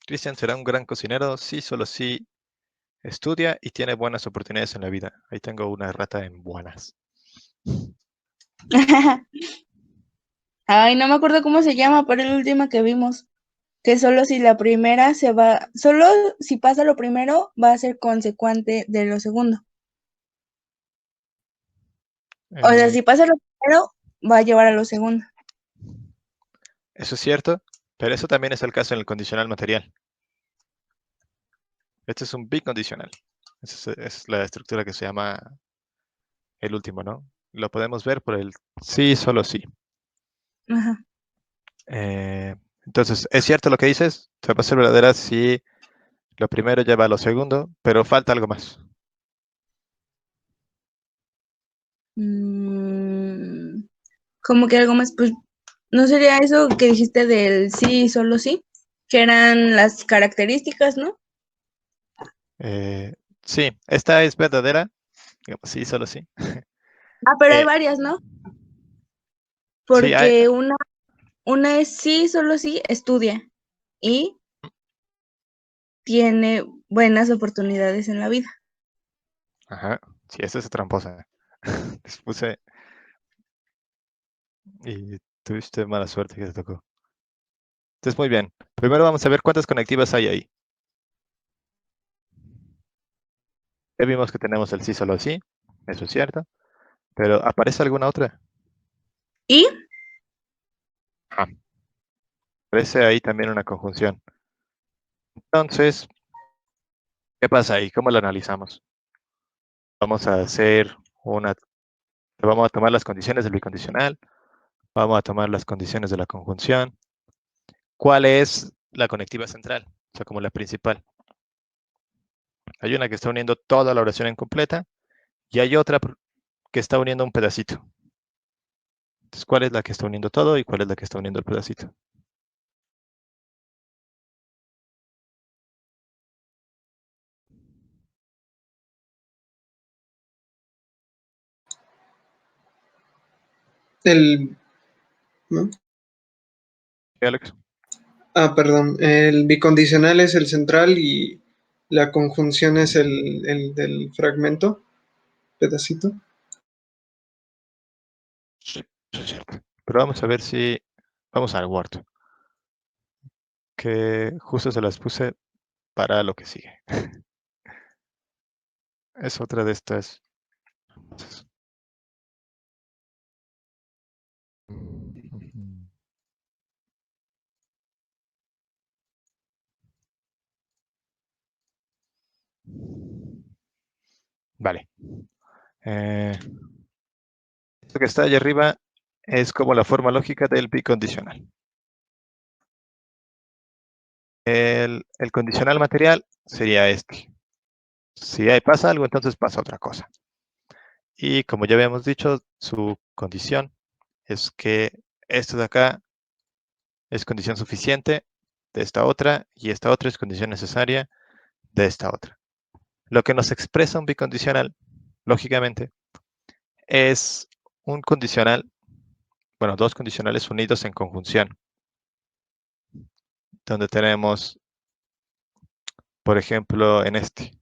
Christian será un gran cocinero si solo si estudia y tiene buenas oportunidades en la vida. Ahí tengo una errata en buenas. Ay, no me acuerdo cómo se llama, pero el último que vimos. Que solo si la primera solo si pasa lo primero, va a ser consecuente de lo segundo. O sea, Eh, si pasa lo primero, va a llevar a lo segundo. Eso es cierto, pero eso también es el caso en el condicional material. Este es un bicondicional. Esa es la estructura que se llama el último, ¿no? Lo podemos ver por el sí, solo sí. Ajá. Entonces, ¿es cierto lo que dices? Se va a ser verdadera si lo primero lleva a lo segundo, pero falta algo más. Como que algo más, pues, ¿no sería eso que dijiste del sí, solo sí? Que eran las características, ¿no? Sí, esta es verdadera. Digamos, sí, solo sí. Ah, pero hay Eh, varias, ¿no? sí, hay. Porque una es sí, solo sí, estudia y tiene buenas oportunidades en la vida. Ajá. Sí, esta es tramposa. Les puse y tuviste mala suerte que te tocó. Entonces, muy bien. Primero vamos a ver cuántas conectivas hay ahí. Ya vimos que tenemos el sí, solo sí. Eso es cierto. Pero ¿aparece alguna otra? Y Ah, aparece ahí también una conjunción. Entonces, ¿qué pasa ahí? ¿Cómo lo analizamos? Vamos a hacer vamos a tomar las condiciones del bicondicional, vamos a tomar las condiciones de la conjunción. ¿Cuál es la conectiva central? O sea, como la principal. Hay una que está uniendo toda la oración en completa y hay otra que está uniendo un pedacito. Entonces, ¿cuál es la que está uniendo todo y cuál es la que está uniendo el pedacito? ¿No? ¿Sí, Alex? Perdón. El bicondicional es el central y la conjunción es el del fragmento, pedacito. Sí, eso es cierto. Pero vamos a ver si... Vamos al Word, que justo se las puse para lo que sigue. Es otra de estas. Vale. Esto que está allá arriba es como la forma lógica del bicondicional. El condicional material sería este. Si ahí pasa algo, entonces pasa otra cosa. Y como ya habíamos dicho, su condición es que esto de acá es condición suficiente de esta otra y esta otra es condición necesaria de esta otra. Lo que nos expresa un bicondicional, lógicamente, es un condicional, bueno, dos condicionales unidos en conjunción, donde tenemos, por ejemplo, en este.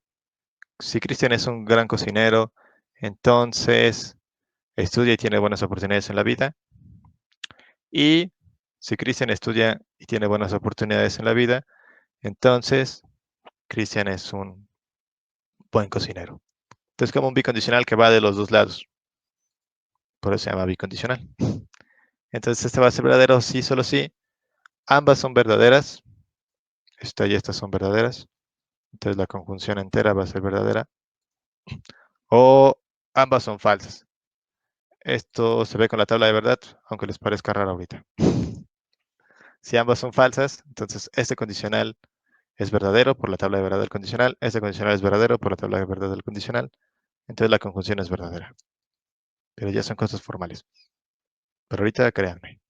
Si Cristian es un gran cocinero, entonces estudia y tiene buenas oportunidades en la vida. Y si Cristian estudia y tiene buenas oportunidades en la vida, entonces Cristian es un buen cocinero. Entonces, como un bicondicional que va de los dos lados. Por eso se llama bicondicional. Entonces, este va a ser verdadero sí, solo sí. Ambas son verdaderas. Esta y esta son verdaderas. Entonces, la conjunción entera va a ser verdadera. O ambas son falsas. Esto se ve con la tabla de verdad, aunque les parezca raro ahorita. Si ambas son falsas, entonces este condicional es verdadero por la tabla de verdad del condicional. Este condicional es verdadero por la tabla de verdad del condicional. Entonces la conjunción es verdadera. Pero ya son cosas formales. Pero ahorita créanme.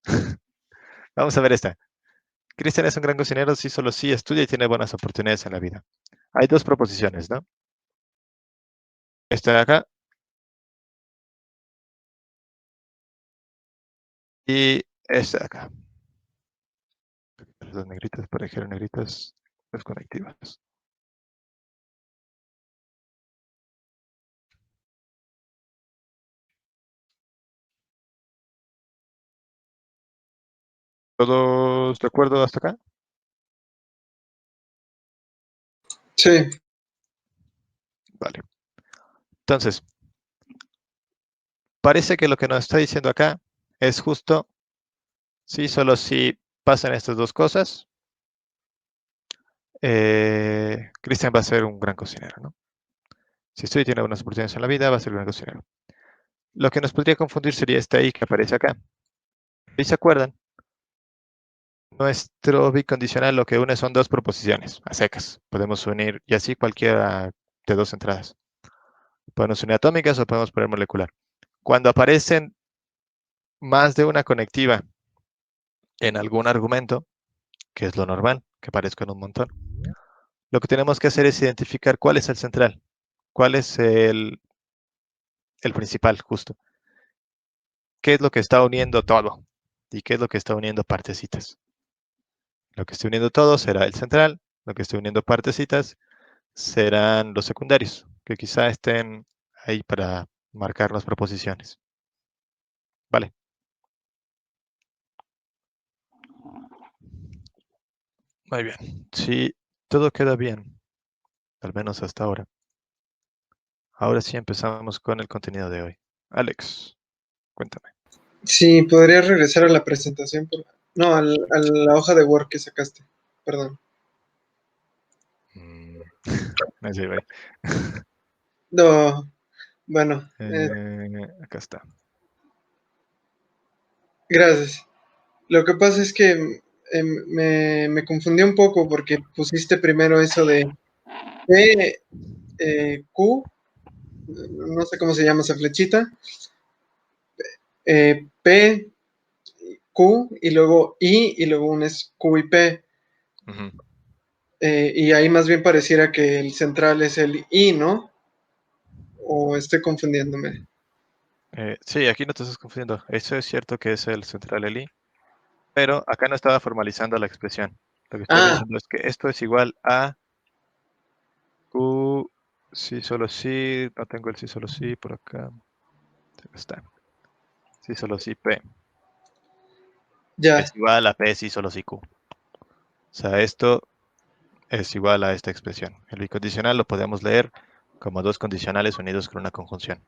Vamos a ver esta. Cristian es un gran cocinero si solo sí estudia y tiene buenas oportunidades en la vida. Hay dos proposiciones, ¿no? Esta de acá y esta de acá. Las negritas, para dejar negritas, las conectivas. ¿Todos de acuerdo hasta acá? Sí, Vale. Entonces, parece que lo que nos está diciendo acá es justo si solo si pasan estas dos cosas, Cristian va a ser un gran cocinero, ¿no? Si estudia y tiene buenas oportunidades en la vida, va a ser un gran cocinero. Lo que nos podría confundir sería este ahí que aparece acá. ¿Y se acuerdan? Nuestro bicondicional lo que une son dos proposiciones, a secas. Podemos unir, y así cualquiera de dos entradas. Podemos unir atómicas o podemos poner molecular. Cuando aparecen más de una conectiva en algún argumento, que es lo normal, que aparezcan un montón, lo que tenemos que hacer es identificar cuál es el central, cuál es el principal, justo. ¿Qué es lo que está uniendo todo? ¿Y qué es lo que está uniendo partecitas? Lo que esté uniendo todo será el central, lo que esté uniendo partecitas serán los secundarios, que quizá estén ahí para marcar las proposiciones. Vale. Muy bien. Si todo queda bien, al menos hasta ahora. Ahora sí empezamos con el contenido de hoy. Alex, cuéntame. sí, podrías regresar a la presentación. No, a la hoja de Word que sacaste. Perdón. Ahí sí, bye. No, bueno, Acá está. gracias. Lo que pasa es que me confundí un poco porque pusiste primero eso de P, Q, no sé cómo se llama esa flechita, P, Q, y luego I, y luego un es Q y P. Ujú. Y ahí más bien pareciera que el central es el I, ¿no? O estoy confundiéndome. Sí, aquí no te estás confundiendo. Eso es cierto que es el central ELI, pero acá no estaba formalizando la expresión. Lo que estaba Ah, diciendo es que esto es igual a Q, sí, solo sí, no tengo el sí, solo sí, por acá. Acá está. Sí, solo sí, P. ya, Es igual a P, sí, solo sí, Q. O sea, esto es igual a esta expresión. El bicondicional lo podemos leer como dos condicionales unidos con una conjunción.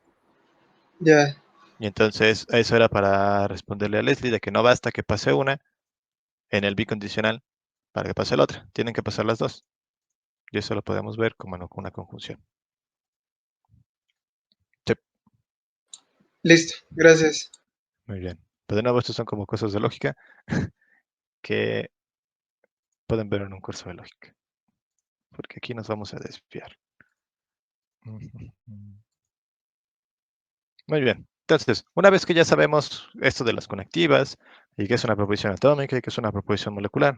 ya, Y entonces eso era para responderle a Leslie de que no basta que pase una en el bicondicional para que pase la otra. Tienen que pasar las dos. Y eso lo podemos ver como una conjunción. Sí, listo, gracias. muy bien. Pero de nuevo, estos son como cosas de lógica que pueden ver en un curso de lógica. Porque aquí nos vamos a desviar. Muy bien. Entonces, una vez que ya sabemos esto de las conectivas y que es una proposición atómica y que es una proposición molecular,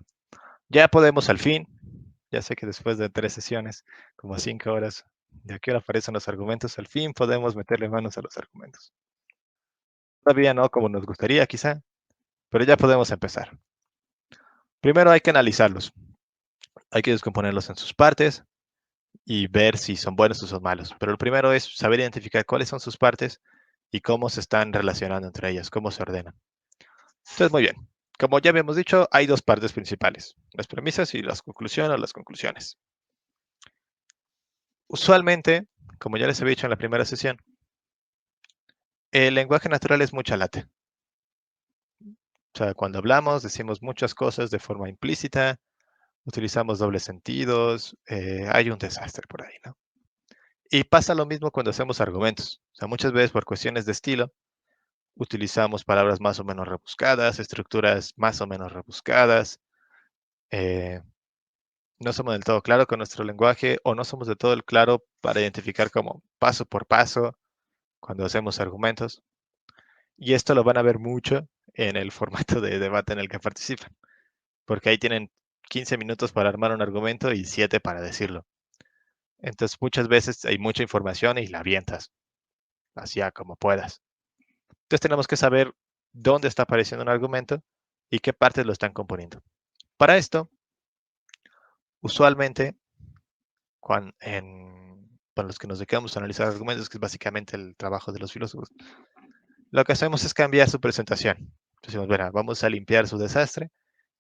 ya podemos al fin, ya sé que después de 3 sesiones, como 5 horas, de aquí ahora aparecen los argumentos, al fin podemos meterle manos a los argumentos. Todavía no como nos gustaría quizá, pero ya podemos empezar. Primero hay que analizarlos. Hay que descomponerlos en sus partes y ver si son buenos o son malos. Pero lo primero es saber identificar cuáles son sus partes y cómo se están relacionando entre ellas, cómo se ordenan. Entonces, muy bien. Como ya habíamos dicho, hay dos partes principales, las premisas y las conclusiones o las conclusiones. Usualmente, como ya les había dicho en la primera sesión, el lenguaje natural es mucha late. O sea, cuando hablamos decimos muchas cosas de forma implícita, utilizamos dobles sentidos, hay un desastre por ahí, ¿no? Y pasa lo mismo cuando hacemos argumentos. O sea, muchas veces por cuestiones de estilo, utilizamos palabras más o menos rebuscadas, estructuras más o menos rebuscadas. No somos del todo claros con nuestro lenguaje o no somos del todo el claro para identificar como paso por paso cuando hacemos argumentos. Y esto lo van a ver mucho en el formato de debate en el que participan, porque ahí tienen 15 minutos para armar un argumento y 7 para decirlo. Entonces muchas veces hay mucha información y la avientas, así como puedas. Entonces tenemos que saber dónde está apareciendo un argumento y qué partes lo están componiendo. Para esto, usualmente, para los que nos dedicamos a analizar argumentos, que es básicamente el trabajo de los filósofos, lo que hacemos es cambiar su presentación. Decimos, bueno, vamos a limpiar su desastre,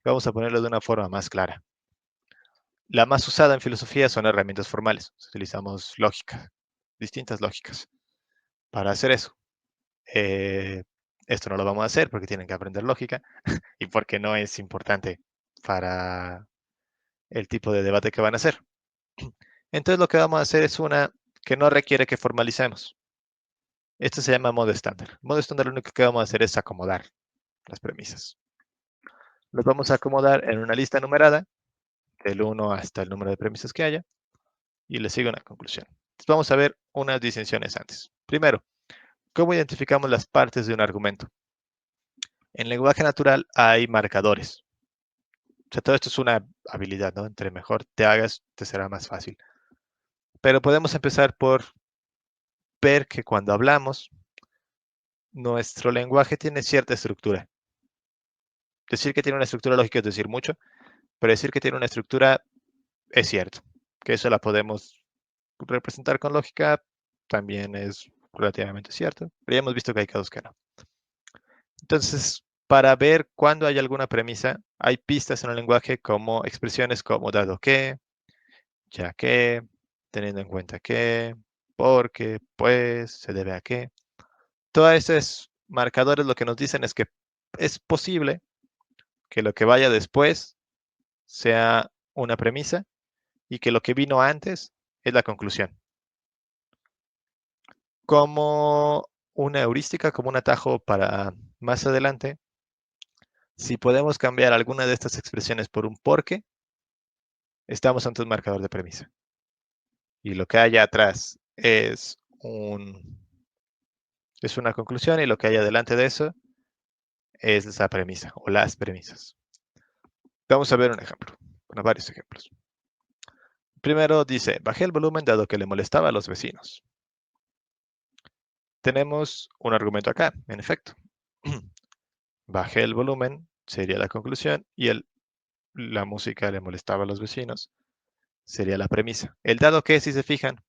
vamos a ponerlo de una forma más clara. La más usada en filosofía son herramientas formales. Utilizamos lógica, distintas lógicas para hacer eso. Esto no lo vamos a hacer porque tienen que aprender lógica y porque no es importante para el tipo de debate que van a hacer. Entonces lo que vamos a hacer es una que no requiere que formalicemos. Esto se llama modo estándar. Modo estándar lo único que vamos a hacer es acomodar las premisas. Los vamos a acomodar en una lista numerada, del 1 hasta el número de premisas que haya, y le sigue una conclusión. Entonces vamos a ver unas distinciones antes. Primero, ¿cómo identificamos las partes de un argumento? En lenguaje natural hay marcadores. O sea, todo esto es una habilidad, ¿no? Entre mejor te hagas, te será más fácil. Pero podemos empezar por ver que cuando hablamos, nuestro lenguaje tiene cierta estructura. Decir que tiene una estructura lógica es decir mucho, pero decir que tiene una estructura es cierto. Que eso la podemos representar con lógica también es relativamente cierto, pero ya hemos visto que hay casos que no. Entonces, para ver cuándo hay alguna premisa, hay pistas en el lenguaje como expresiones como dado que, ya que, teniendo en cuenta que, porque, pues, se debe a que. Todos esos marcadores lo que nos dicen es que es posible que lo que vaya después sea una premisa y que lo que vino antes es la conclusión. Como una heurística, como un atajo para más adelante, si podemos cambiar alguna de estas expresiones por un porque, estamos ante un marcador de premisa. Y lo que hay atrás es una conclusión y lo que hay adelante de eso es esa premisa o las premisas. Vamos a ver un ejemplo, bueno, varios ejemplos. Primero dice, bajé el volumen dado que le molestaba a los vecinos. Tenemos un argumento acá, en efecto. Bajé el volumen, sería la conclusión, y la música le molestaba a los vecinos, sería la premisa. El dado que, si se fijan,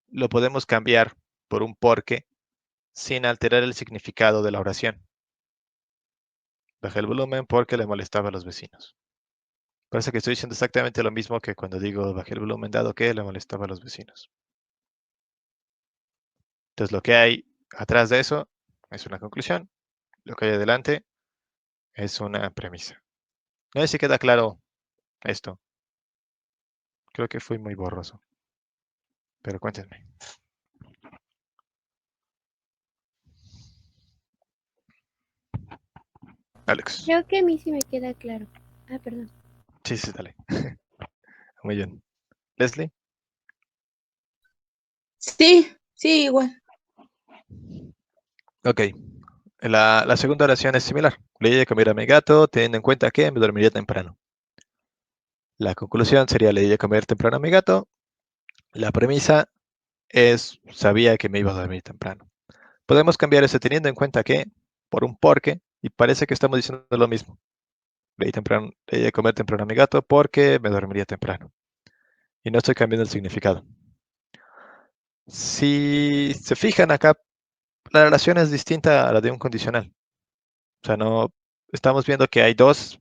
lo podemos cambiar por un porque sin alterar el significado de la oración. Bajé el volumen porque le molestaba a los vecinos. Parece que estoy diciendo exactamente lo mismo que cuando digo bajé el volumen dado que le molestaba a los vecinos. Entonces lo que hay atrás de eso es una conclusión. Lo que hay adelante es una premisa. No sé si queda claro esto. Creo que fui muy borroso. Pero cuéntenme. Alex. Creo que a mí sí me queda claro. Ah, perdón. Sí, sí, dale. Muy bien. Leslie. Sí, sí, igual. Ok. La segunda oración es similar. Le di de comer a mi gato, teniendo en cuenta que me dormiría temprano. La conclusión sería le di de comer temprano a mi gato. La premisa es sabía que me iba a dormir temprano. Podemos cambiar ese teniendo en cuenta que por un porque y parece que estamos diciendo lo mismo. Le di de comer temprano a mi gato porque me dormiría temprano. Y no estoy cambiando el significado. Si se fijan acá, la relación es distinta a la de un condicional. O sea, no estamos viendo que hay dos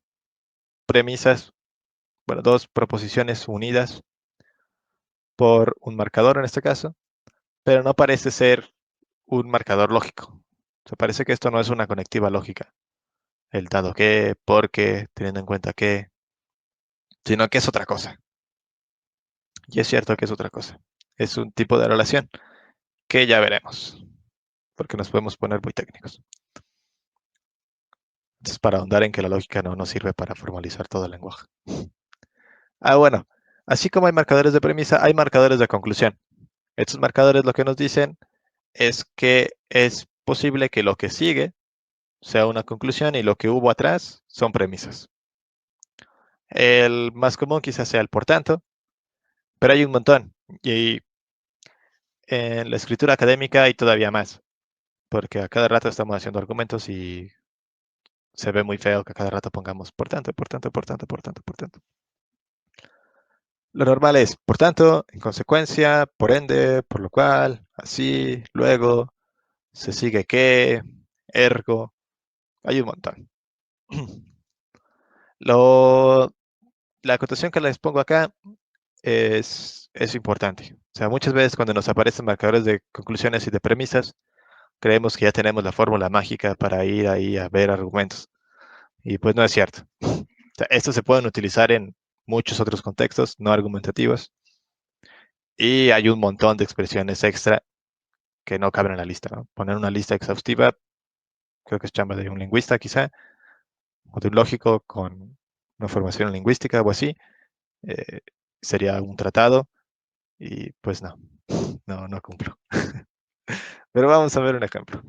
premisas, bueno, dos proposiciones unidas por un marcador en este caso, pero no parece ser un marcador lógico. O sea, parece que esto no es una conectiva lógica. El dado que, porque, teniendo en cuenta que, sino que es otra cosa. Y es cierto que es otra cosa. Es un tipo de relación que ya veremos, porque nos podemos poner muy técnicos. Entonces, para ahondar en que la lógica no nos sirve para formalizar todo el lenguaje. Bueno, así como hay marcadores de premisa, hay marcadores de conclusión. Estos marcadores lo que nos dicen es que es posible que lo que sigue sea una conclusión y lo que hubo atrás son premisas. El más común quizás sea el por tanto, pero hay un montón. Y en la escritura académica hay todavía más, porque a cada rato estamos haciendo argumentos y se ve muy feo que a cada rato pongamos por tanto, por tanto, por tanto, por tanto, por tanto. Lo normal es por tanto, en consecuencia, por ende, por lo cual, así, luego, se sigue que, ergo, hay un montón. La acotación que les pongo acá es importante. O sea, muchas veces cuando nos aparecen marcadores de conclusiones y de premisas, creemos que ya tenemos la fórmula mágica para ir ahí a ver argumentos. Y pues no es cierto. O sea, estos se pueden utilizar en muchos otros contextos no argumentativos. Y hay un montón de expresiones extra que no caben en la lista, ¿no? Poner una lista exhaustiva, creo que es chamba de un lingüista quizá, o de un lógico con una formación en lingüística o así, eh, sería un tratado y pues no cumplo. Pero vamos a ver un ejemplo.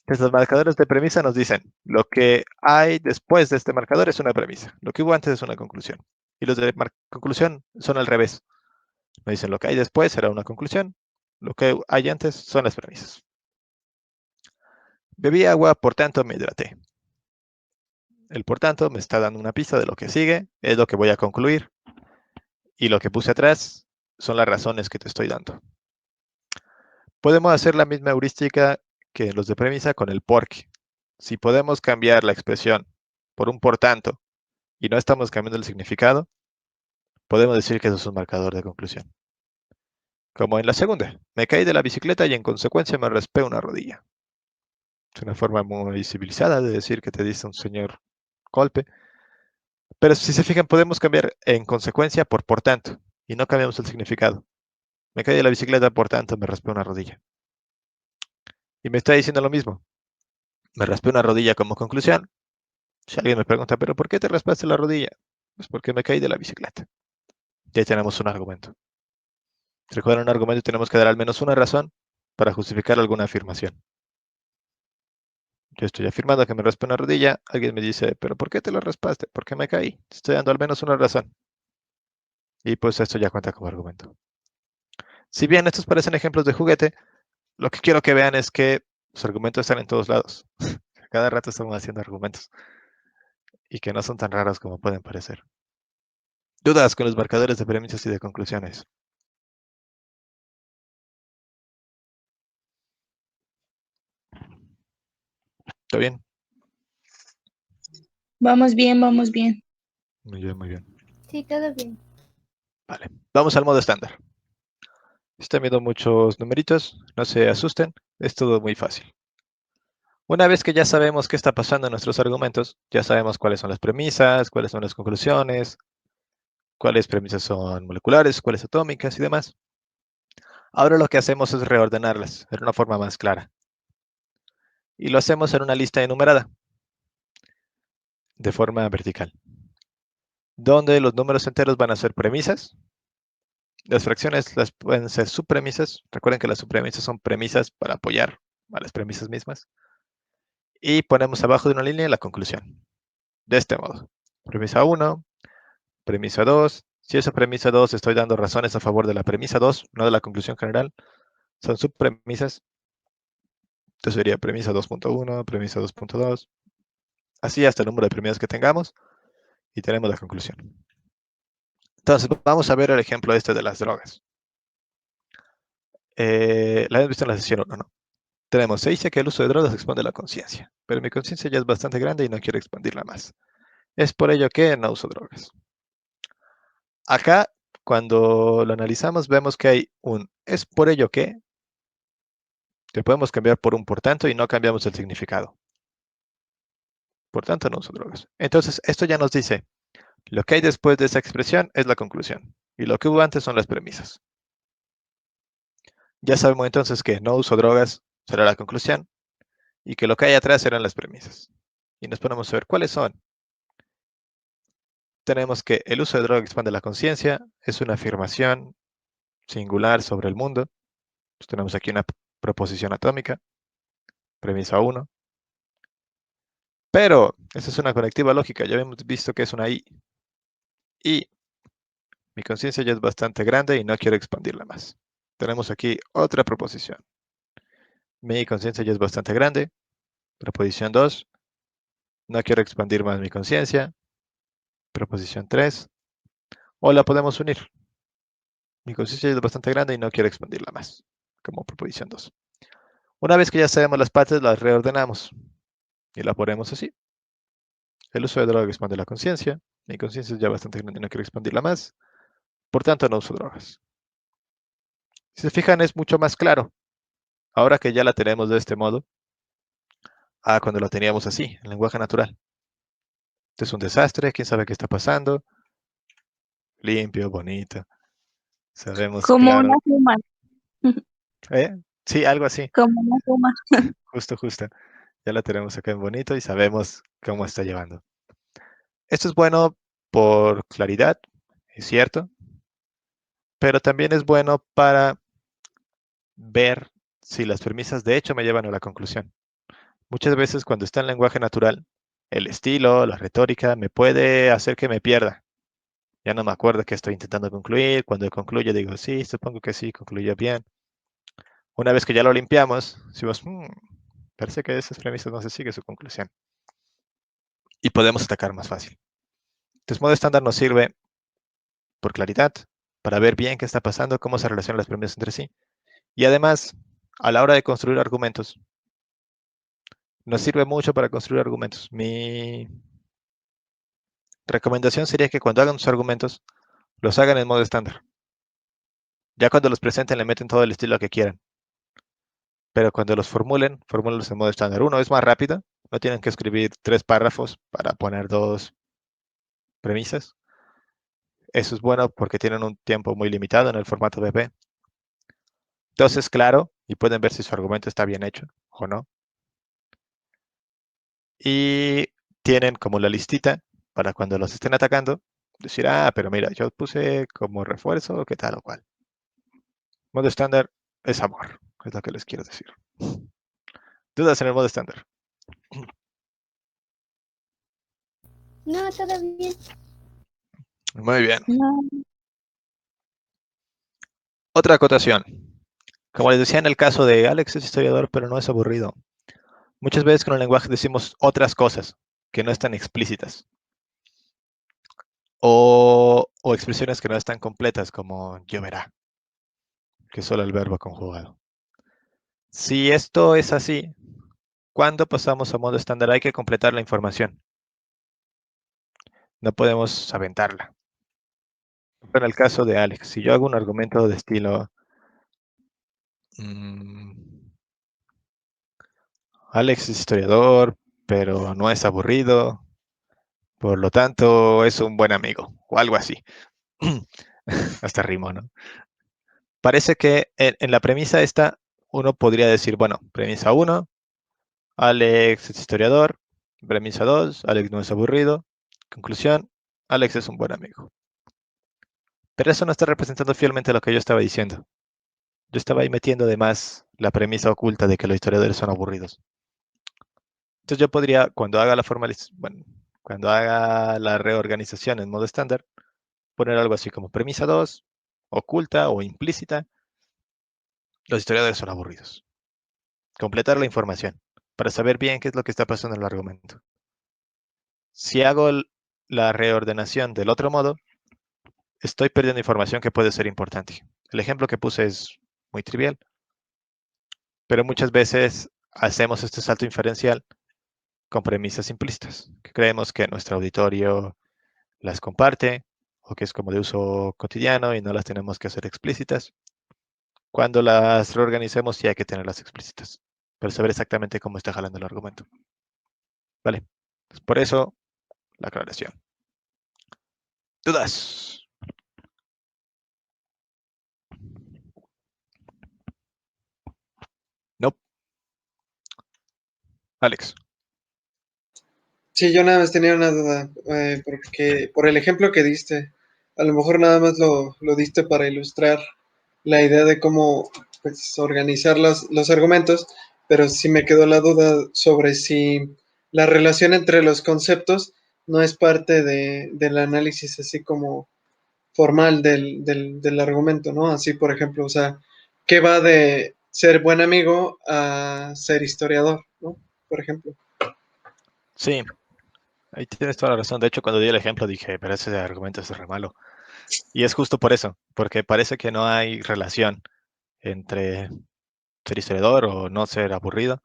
Estos marcadores de premisa nos dicen, lo que hay después de este marcador es una premisa, lo que hubo antes es una conclusión. Y los de conclusión son al revés. Nos dicen, lo que hay después será una conclusión, lo que hay antes son las premisas. Bebí agua, por tanto me hidraté. El por tanto me está dando una pista de lo que sigue, es lo que voy a concluir, y lo que puse atrás son las razones que te estoy dando. Podemos hacer la misma heurística que los de premisa con el porque. Si podemos cambiar la expresión por un por tanto y no estamos cambiando el significado, podemos decir que eso es un marcador de conclusión. Como en la segunda, me caí de la bicicleta y en consecuencia me raspé una rodilla. Es una forma muy civilizada de decir que te diste un señor golpe. Pero si se fijan, podemos cambiar en consecuencia por tanto y no cambiamos el significado. Me caí de la bicicleta, por tanto me raspé una rodilla. Y me está diciendo lo mismo. Me raspé una rodilla como conclusión. Si alguien me pregunta, ¿pero por qué te raspaste la rodilla? Pues porque me caí de la bicicleta. Ya tenemos un argumento. Recuerden, un argumento y tenemos que dar al menos una razón para justificar alguna afirmación. Yo estoy afirmando que me raspé una rodilla. Alguien me dice, ¿pero por qué te la raspaste? ¿Por qué me caí? Te estoy dando al menos una razón. Y pues esto ya cuenta como argumento. Si bien estos parecen ejemplos de juguete, lo que quiero que vean es que los argumentos están en todos lados. Cada rato estamos haciendo argumentos y que no son tan raros como pueden parecer. ¿Dudas con los marcadores de premisas y de conclusiones? ¿Está bien? Vamos bien, vamos bien. Muy bien, muy bien. Sí, todo bien. Vale, vamos al modo estándar. Están viendo muchos numeritos, no se asusten, es todo muy fácil. Una vez que ya sabemos qué está pasando en nuestros argumentos, ya sabemos cuáles son las premisas, cuáles son las conclusiones, cuáles premisas son moleculares, cuáles atómicas y demás. Ahora lo que hacemos es reordenarlas de una forma más clara. Y lo hacemos en una lista enumerada, de forma vertical. donde los números enteros van a ser premisas. Las fracciones pueden ser subpremisas. Recuerden que las subpremisas son premisas para apoyar a las premisas mismas. Y ponemos abajo de una línea la conclusión. De este modo. Premisa 1, premisa 2. Si esa premisa 2 estoy dando razones a favor de la premisa 2, no de la conclusión general, son subpremisas. Entonces sería premisa 2.1, premisa 2.2. Así hasta el número de premisas que tengamos. Y tenemos la conclusión. Entonces vamos a ver el ejemplo este de las drogas. La hemos visto en la sesión 1, ¿no? Tenemos, se dice que el uso de drogas expande la conciencia, pero mi conciencia ya es bastante grande y no quiero expandirla más. Es por ello que no uso drogas. Acá, cuando lo analizamos, vemos que hay un es por ello que podemos cambiar por un por tanto y no cambiamos el significado. Por tanto, no uso drogas. Entonces, esto ya nos dice, lo que hay después de esa expresión es la conclusión y lo que hubo antes son las premisas. Ya sabemos entonces que no uso drogas será la conclusión y que lo que hay atrás serán las premisas. Y nos ponemos a ver cuáles son. Tenemos que el uso de drogas expande la conciencia, es una afirmación singular sobre el mundo. Pues tenemos aquí una proposición atómica, premisa 1. Pero, esa es una conectiva lógica, ya hemos visto que es una I. Y mi conciencia ya es bastante grande y no quiero expandirla más. Tenemos aquí otra proposición. Mi conciencia ya es bastante grande, proposición 2. No quiero expandir más mi conciencia, proposición 3. O la podemos unir. Mi conciencia es bastante grande y no quiero expandirla más, como proposición 2. Una vez que ya sabemos las partes, las reordenamos y la ponemos así. El uso de drogas expande la conciencia. Mi conciencia es ya bastante grande y no quiero expandirla más. Por tanto, no uso drogas. Si se fijan, es mucho más claro. Ahora que ya la tenemos de este modo, a cuando la teníamos así, en lenguaje natural. Esto es un desastre, quién sabe qué está pasando. Limpio, bonito. Sabemos, Como claro. una suma, Sí, algo así. como una suma. Justo. Ya la tenemos acá en bonito y sabemos cómo está llevando. Esto es bueno por claridad, es cierto. Pero también es bueno para ver si las premisas de hecho me llevan a la conclusión. Muchas veces cuando está en lenguaje natural, el estilo, la retórica, me puede hacer que me pierda. Ya no me acuerdo qué estoy intentando concluir. Cuando concluyo digo, sí, supongo que sí, concluyó bien. Una vez que ya lo limpiamos, decimos, parece que esas premisas no se sigue su conclusión. Y podemos atacar más fácil. Entonces, modo estándar nos sirve por claridad, para ver bien qué está pasando, cómo se relacionan las premisas entre sí. Y además, a la hora de construir argumentos, nos sirve mucho para construir argumentos. Mi recomendación sería que cuando hagan sus argumentos, los hagan en modo estándar. Ya cuando los presenten, le meten todo el estilo que quieran. Pero cuando los formúlenlos en modo estándar. Uno, es más rápido. No tienen que escribir 3 párrafos para poner 2 premisas. Eso es bueno porque tienen un tiempo muy limitado en el formato BP. Entonces, claro, y pueden ver si su argumento está bien hecho o no. Y tienen como la listita para cuando los estén atacando, decir, pero mira, yo puse como refuerzo, qué tal o cual. Modo estándar es amor, es lo que les quiero decir. ¿Dudas en el modo estándar? No, todo bien. Muy bien. No. Otra acotación. Como les decía en el caso de Alex es historiador, pero no es aburrido. Muchas veces con el lenguaje decimos otras cosas que no están explícitas. O expresiones que no están completas, como lloverá, que es solo el verbo conjugado. Si esto es así, cuando pasamos a modo estándar hay que completar la información. No podemos aventarla. En el caso de Alex, si yo hago un argumento de estilo Alex es historiador, pero no es aburrido, por lo tanto es un buen amigo, o algo así. Hasta rimo, ¿no? Parece que en la premisa esta uno podría decir, bueno, premisa 1, Alex es historiador, premisa 2, Alex no es aburrido, conclusión, Alex es un buen amigo. Pero eso no está representando fielmente lo que yo estaba diciendo. Yo estaba ahí metiendo de más la premisa oculta de que los historiadores son aburridos. Entonces yo podría, cuando haga la reorganización en modo estándar, poner algo así como premisa 2, oculta o implícita, los historiadores son aburridos. Completar la información para saber bien qué es lo que está pasando en el argumento. Si hago la reordenación del otro modo, estoy perdiendo información que puede ser importante. El ejemplo que puse es muy trivial, pero muchas veces hacemos este salto inferencial con premisas implícitas, que creemos que nuestro auditorio las comparte o que es como de uso cotidiano y no las tenemos que hacer explícitas. Cuando las reorganicemos sí hay que tenerlas explícitas, para saber exactamente cómo está jalando el argumento. Vale, pues por eso la aclaración. ¿Dudas? No. Alex. Sí, yo nada más tenía una duda, porque por el ejemplo que diste, a lo mejor nada más lo diste para ilustrar la idea de cómo pues, organizar los argumentos, pero sí me quedó la duda sobre si la relación entre los conceptos no es parte del análisis así como formal del argumento, ¿no? Así, por ejemplo, o sea, ¿qué va de ser buen amigo a ser historiador, ¿no? Por ejemplo. Sí, ahí tienes toda la razón. De hecho, cuando di el ejemplo dije, pero ese argumento es re malo. Y es justo por eso, porque parece que no hay relación entre ser historiador o no ser aburrido.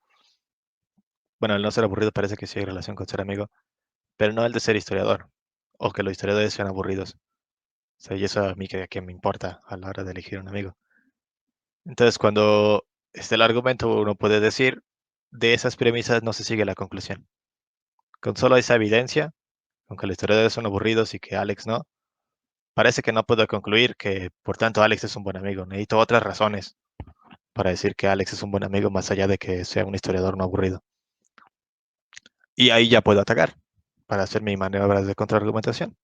Bueno, el no ser aburrido parece que sí hay relación con ser amigo, pero no el de ser historiador, o que los historiadores sean aburridos. O sea, y eso a mí que me importa a la hora de elegir un amigo. Entonces, cuando esté el argumento, uno puede decir, de esas premisas no se sigue la conclusión. Con solo esa evidencia, aunque los historiadores son aburridos y que Alex no, parece que no puedo concluir que, por tanto, Alex es un buen amigo. Necesito otras razones para decir que Alex es un buen amigo, más allá de que sea un historiador no aburrido. Y ahí ya puedo atacar para hacer mi maniobras de contraargumentación.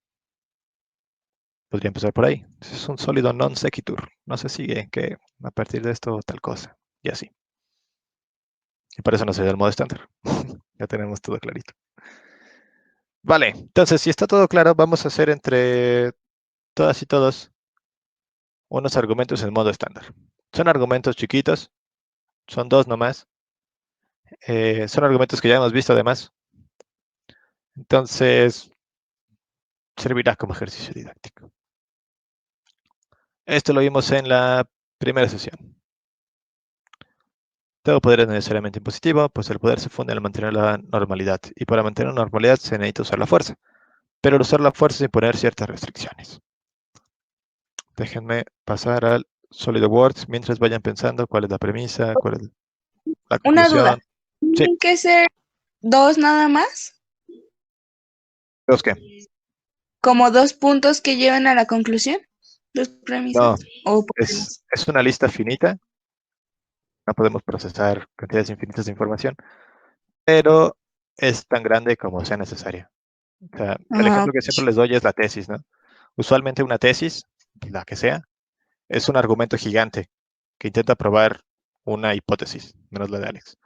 Podría empezar por ahí. Es un sólido non sequitur. No se sigue que a partir de esto tal cosa. Y así. Y por eso no sería el modo estándar. Ya tenemos todo clarito. Vale, entonces si está todo claro, vamos a hacer entre todas y todos unos argumentos en modo estándar. Son argumentos chiquitos, son dos nomás. Son argumentos que ya hemos visto además. Entonces, servirá como ejercicio didáctico. Esto lo vimos en la primera sesión. Todo poder es necesariamente impositivo, pues el poder se funda en mantener la normalidad. Y para mantener la normalidad se necesita usar la fuerza. Pero al usar la fuerza sin poner ciertas restricciones. Déjenme pasar al SolidWorks mientras vayan pensando cuál es la premisa, cuál es la Una duda. conclusión. Sí, ¿Tienen que ser dos nada más? ¿los qué? ¿Como dos puntos que lleven a la conclusión? ¿Dos premisas? No, ¿O por qué más? es una lista finita. No podemos procesar cantidades infinitas de información, pero es tan grande como sea necesaria. O sea, el Ah, ejemplo que siempre les doy es la tesis, ¿no? Usualmente una tesis, la que sea, es un argumento gigante que intenta probar una hipótesis, menos la de Alex.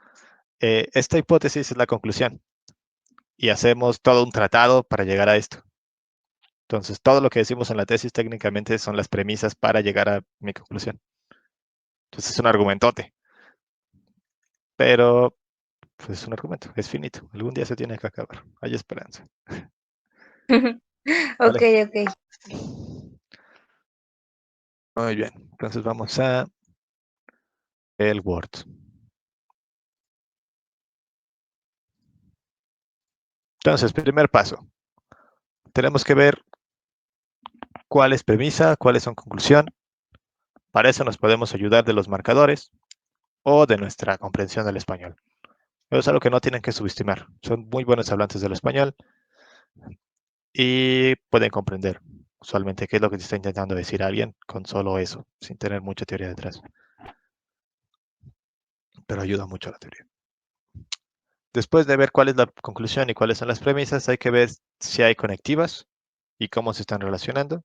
Esta hipótesis es la conclusión y hacemos todo un tratado para llegar a esto. Entonces, todo lo que decimos en la tesis técnicamente son las premisas para llegar a mi conclusión. Entonces, es un argumentote, pero pues, es un argumento, es finito. Algún día se tiene que acabar. Hay esperanza. ok, ¿Vale? ok. Muy bien. Entonces, vamos a el Word. Entonces, primer paso. Tenemos que ver cuál es premisa, cuáles son conclusión. Para eso nos podemos ayudar de los marcadores o de nuestra comprensión del español. Pero es algo que no tienen que subestimar. Son muy buenos hablantes del español y pueden comprender usualmente qué es lo que te está intentando decir alguien con solo eso, sin tener mucha teoría detrás. Pero ayuda mucho a la teoría. Después de ver cuál es la conclusión y cuáles son las premisas, hay que ver si hay conectivas y cómo se están relacionando,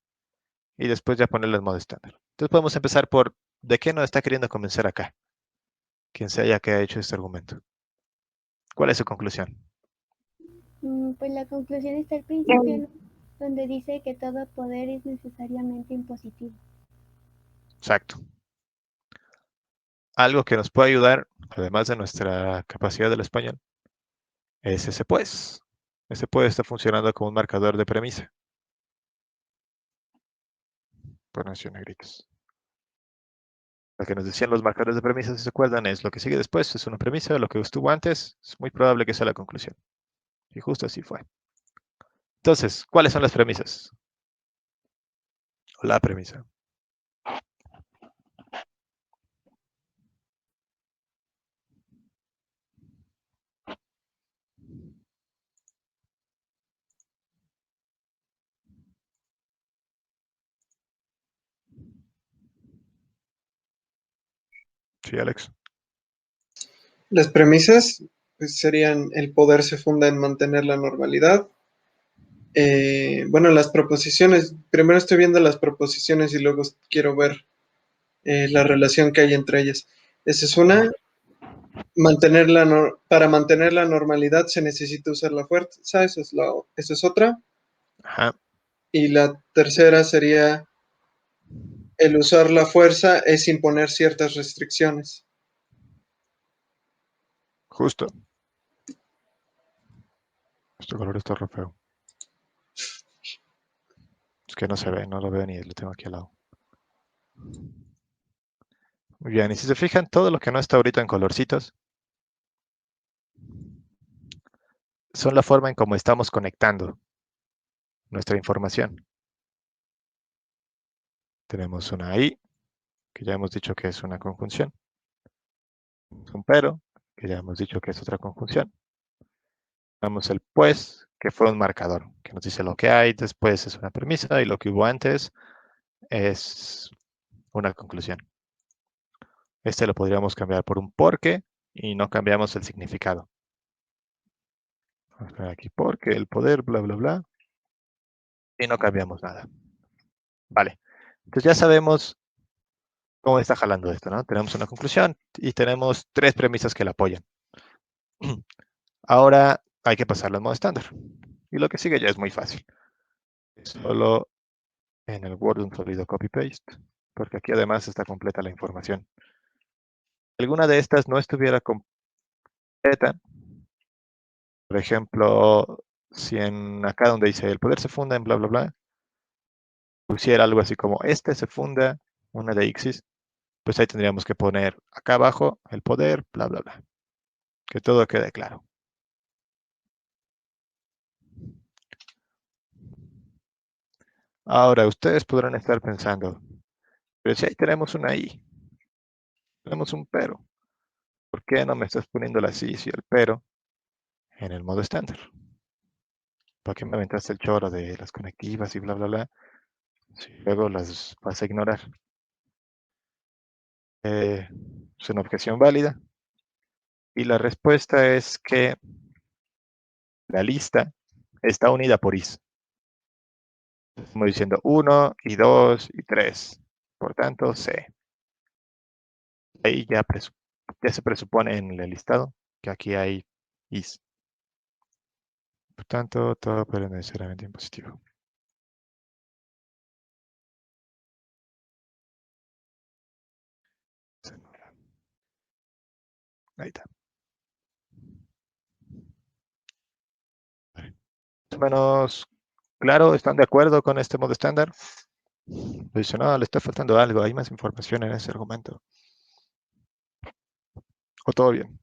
y después ya ponerlo en modo estándar. Entonces podemos empezar por ¿de qué nos está queriendo convencer acá? Quien sea que ha hecho este argumento. ¿Cuál es su conclusión? Pues la conclusión está al principio, ¿no? Donde dice que todo poder es necesariamente impositivo. Exacto. Algo que nos puede ayudar, además de nuestra capacidad del español, es ese pues. Ese pues está funcionando como un marcador de premisa. Pónganse negritos. Lo que nos decían los marcadores de premisa, si se acuerdan, es lo que sigue después, es una premisa, lo que estuvo antes, es muy probable que sea la conclusión. Y justo así fue. Entonces, ¿cuáles son las premisas? O la premisa. Sí, Alex. Las premisas pues, serían el poder se funda en mantener la normalidad. Bueno, las proposiciones, primero estoy viendo las proposiciones y luego quiero ver la relación que hay entre ellas. Esa es una. Para mantener la normalidad se necesita usar la fuerza, esa es otra. Ajá, Y la tercera sería el usar la fuerza es imponer ciertas restricciones. justo. Este color está re feo. Es que no se ve, no lo veo ni lo tengo aquí al lado. Muy bien, y si se fijan, todo lo que no está ahorita en colorcitos son la forma en cómo estamos conectando nuestra información. Tenemos una I, que ya hemos dicho que es una conjunción. Un pero, que ya hemos dicho que es otra conjunción. Tenemos el pues, que fue un marcador, que nos dice lo que hay, después es una premisa y lo que hubo antes es una conclusión. Este lo podríamos cambiar por un porque y no cambiamos el significado. Vamos a poner aquí porque, el poder, bla, bla, bla. Y no cambiamos nada. Vale. Entonces ya sabemos cómo está jalando esto, ¿no? Tenemos una conclusión y tenemos tres premisas que la apoyan. Ahora hay que pasarlo en modo estándar. Y lo que sigue ya es muy fácil. Es solo en el Word un sólido copy-paste, porque aquí además está completa la información. Si alguna de estas no estuviera completa, por ejemplo, si en acá donde dice el poder se funda en bla, bla, bla, pusiera algo así como este se funda, una de Ixis, pues ahí tendríamos que poner acá abajo el poder, bla, bla, bla. Que todo quede claro. Ahora, ustedes podrán estar pensando, pero si ahí tenemos una I, tenemos un pero, ¿por qué no me estás poniendo las I y el pero en el modo estándar? ¿Para qué me aventaste el choro de las conectivas y bla, bla, bla? Si luego las vas a ignorar. Es una objeción válida. Y la respuesta es que la lista está unida por is. Estamos diciendo 1 y 2 y 3. Por tanto, C. Ahí ya se presupone en el listado que aquí hay is. Por tanto, todo pero necesariamente impositivo. Ahí está. Más o menos claro, ¿están de acuerdo con este modo estándar? Dice, no, le está faltando algo, hay más información en ese argumento. ¿O todo bien?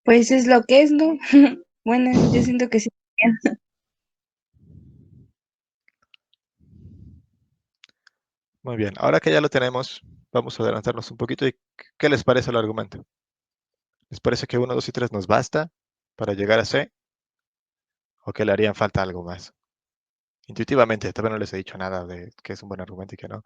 Pues es lo que es, ¿no? Bueno, yo siento que sí. Muy bien, ahora que ya lo tenemos, vamos a adelantarnos un poquito y ¿qué les parece el argumento? ¿Les parece que 1, 2 y 3 nos basta para llegar a C? ¿O que le harían falta algo más? Intuitivamente, todavía no les he dicho nada de que es un buen argumento y que no.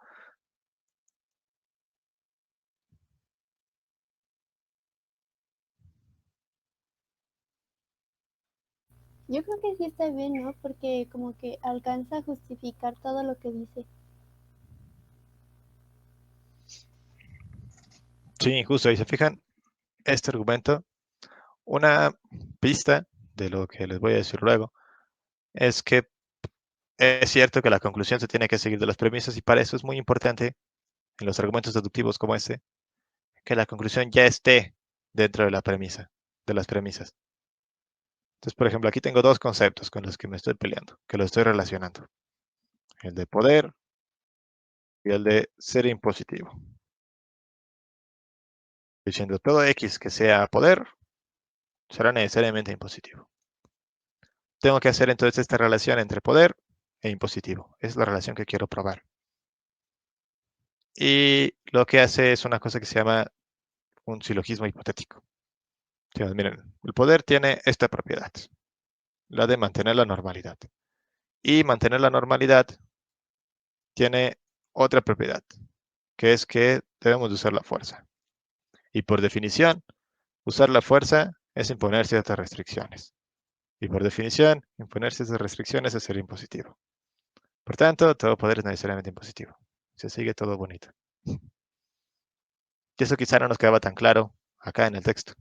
Yo creo que sí está bien, ¿no? Porque como que alcanza a justificar todo lo que dice. Sí, justo ahí se fijan, este argumento, una pista de lo que les voy a decir luego, es que es cierto que la conclusión se tiene que seguir de las premisas y para eso es muy importante en los argumentos deductivos como este, que la conclusión ya esté dentro de la premisa, de las premisas. Entonces, por ejemplo, aquí tengo dos conceptos con los que me estoy peleando, que lo estoy relacionando. El de poder y el de ser impositivo. Diciendo todo X que sea poder será necesariamente impositivo. Tengo que hacer entonces esta relación entre poder e impositivo. Es la relación que quiero probar. Y lo que hace es una cosa que se llama un silogismo hipotético. Entonces, miren, el poder tiene esta propiedad, la de mantener la normalidad. Y mantener la normalidad tiene otra propiedad, que es que debemos de usar la fuerza. Y por definición, usar la fuerza es imponer ciertas restricciones. Y por definición, imponer ciertas restricciones es ser impositivo. Por tanto, todo poder es necesariamente impositivo. Se sigue todo bonito. Y eso quizá no nos quedaba tan claro acá en el texto.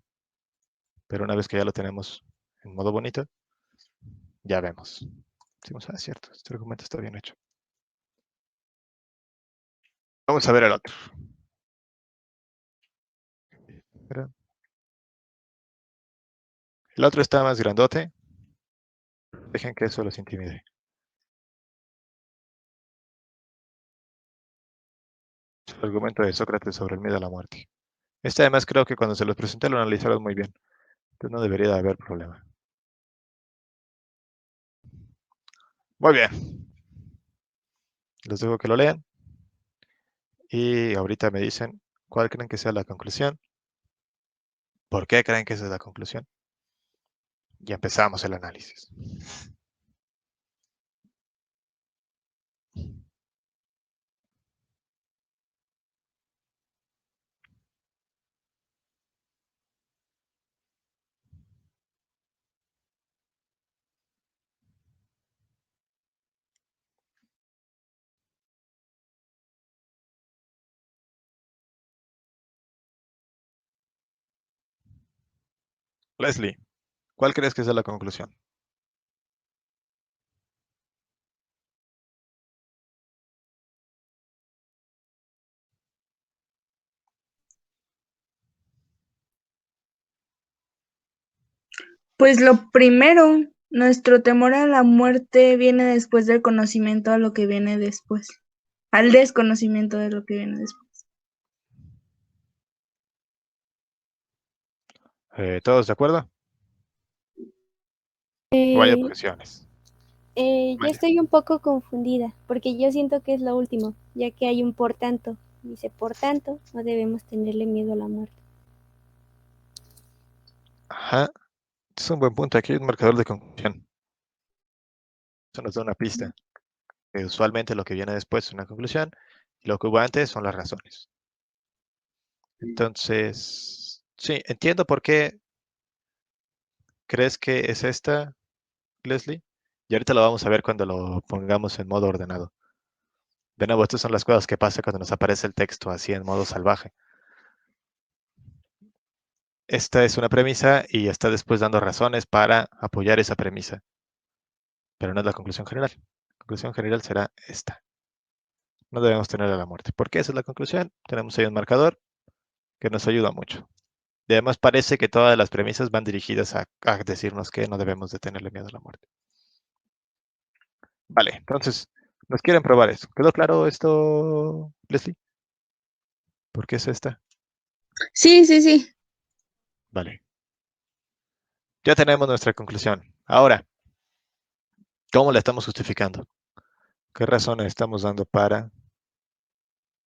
Pero una vez que ya lo tenemos en modo bonito, ya vemos. Decimos, ah, es cierto, este argumento está bien hecho. Vamos a ver el otro. El otro está más grandote. Dejen que eso los intimide. El argumento de Sócrates sobre el miedo a la muerte. Este además creo que cuando se los presenté lo analizaron muy bien. Entonces no debería de haber problema. Muy bien. Les dejo que lo lean. Y ahorita me dicen cuál creen que sea la conclusión. ¿Por qué creen que esa es la conclusión? Y empezamos el análisis. Leslie, ¿cuál crees que sea la conclusión? Pues lo primero, nuestro temor a la muerte viene después del conocimiento a lo que viene después, al desconocimiento de lo que viene después. ¿Todos de acuerdo? ¿O hay objeciones? Yo Vaya. estoy un poco confundida, porque yo siento que es lo último, ya que hay un por tanto. Dice, por tanto, no debemos tenerle miedo a la muerte. Ajá. Es un buen punto. Aquí hay un marcador de conclusión. Eso nos da una pista. Que usualmente lo que viene después es una conclusión y lo que hubo antes son las razones. Entonces, sí, entiendo por qué crees que es esta, Leslie. Y ahorita lo vamos a ver cuando lo pongamos en modo ordenado. De nuevo, estas son las cosas que pasa cuando nos aparece el texto así en modo salvaje. Esta es una premisa y está después dando razones para apoyar esa premisa. Pero no es la conclusión general. La conclusión general será esta. No debemos tener a la muerte. ¿Por qué esa es la conclusión? Tenemos ahí un marcador que nos ayuda mucho. Y además parece que todas las premisas van dirigidas a decirnos que no debemos de tenerle miedo a la muerte. Vale, entonces, nos quieren probar esto. ¿Quedó claro esto, Leslie? ¿Por qué es esta? Sí, sí, sí. Vale. Ya tenemos nuestra conclusión. Ahora, ¿cómo la estamos justificando? ¿Qué razones estamos dando para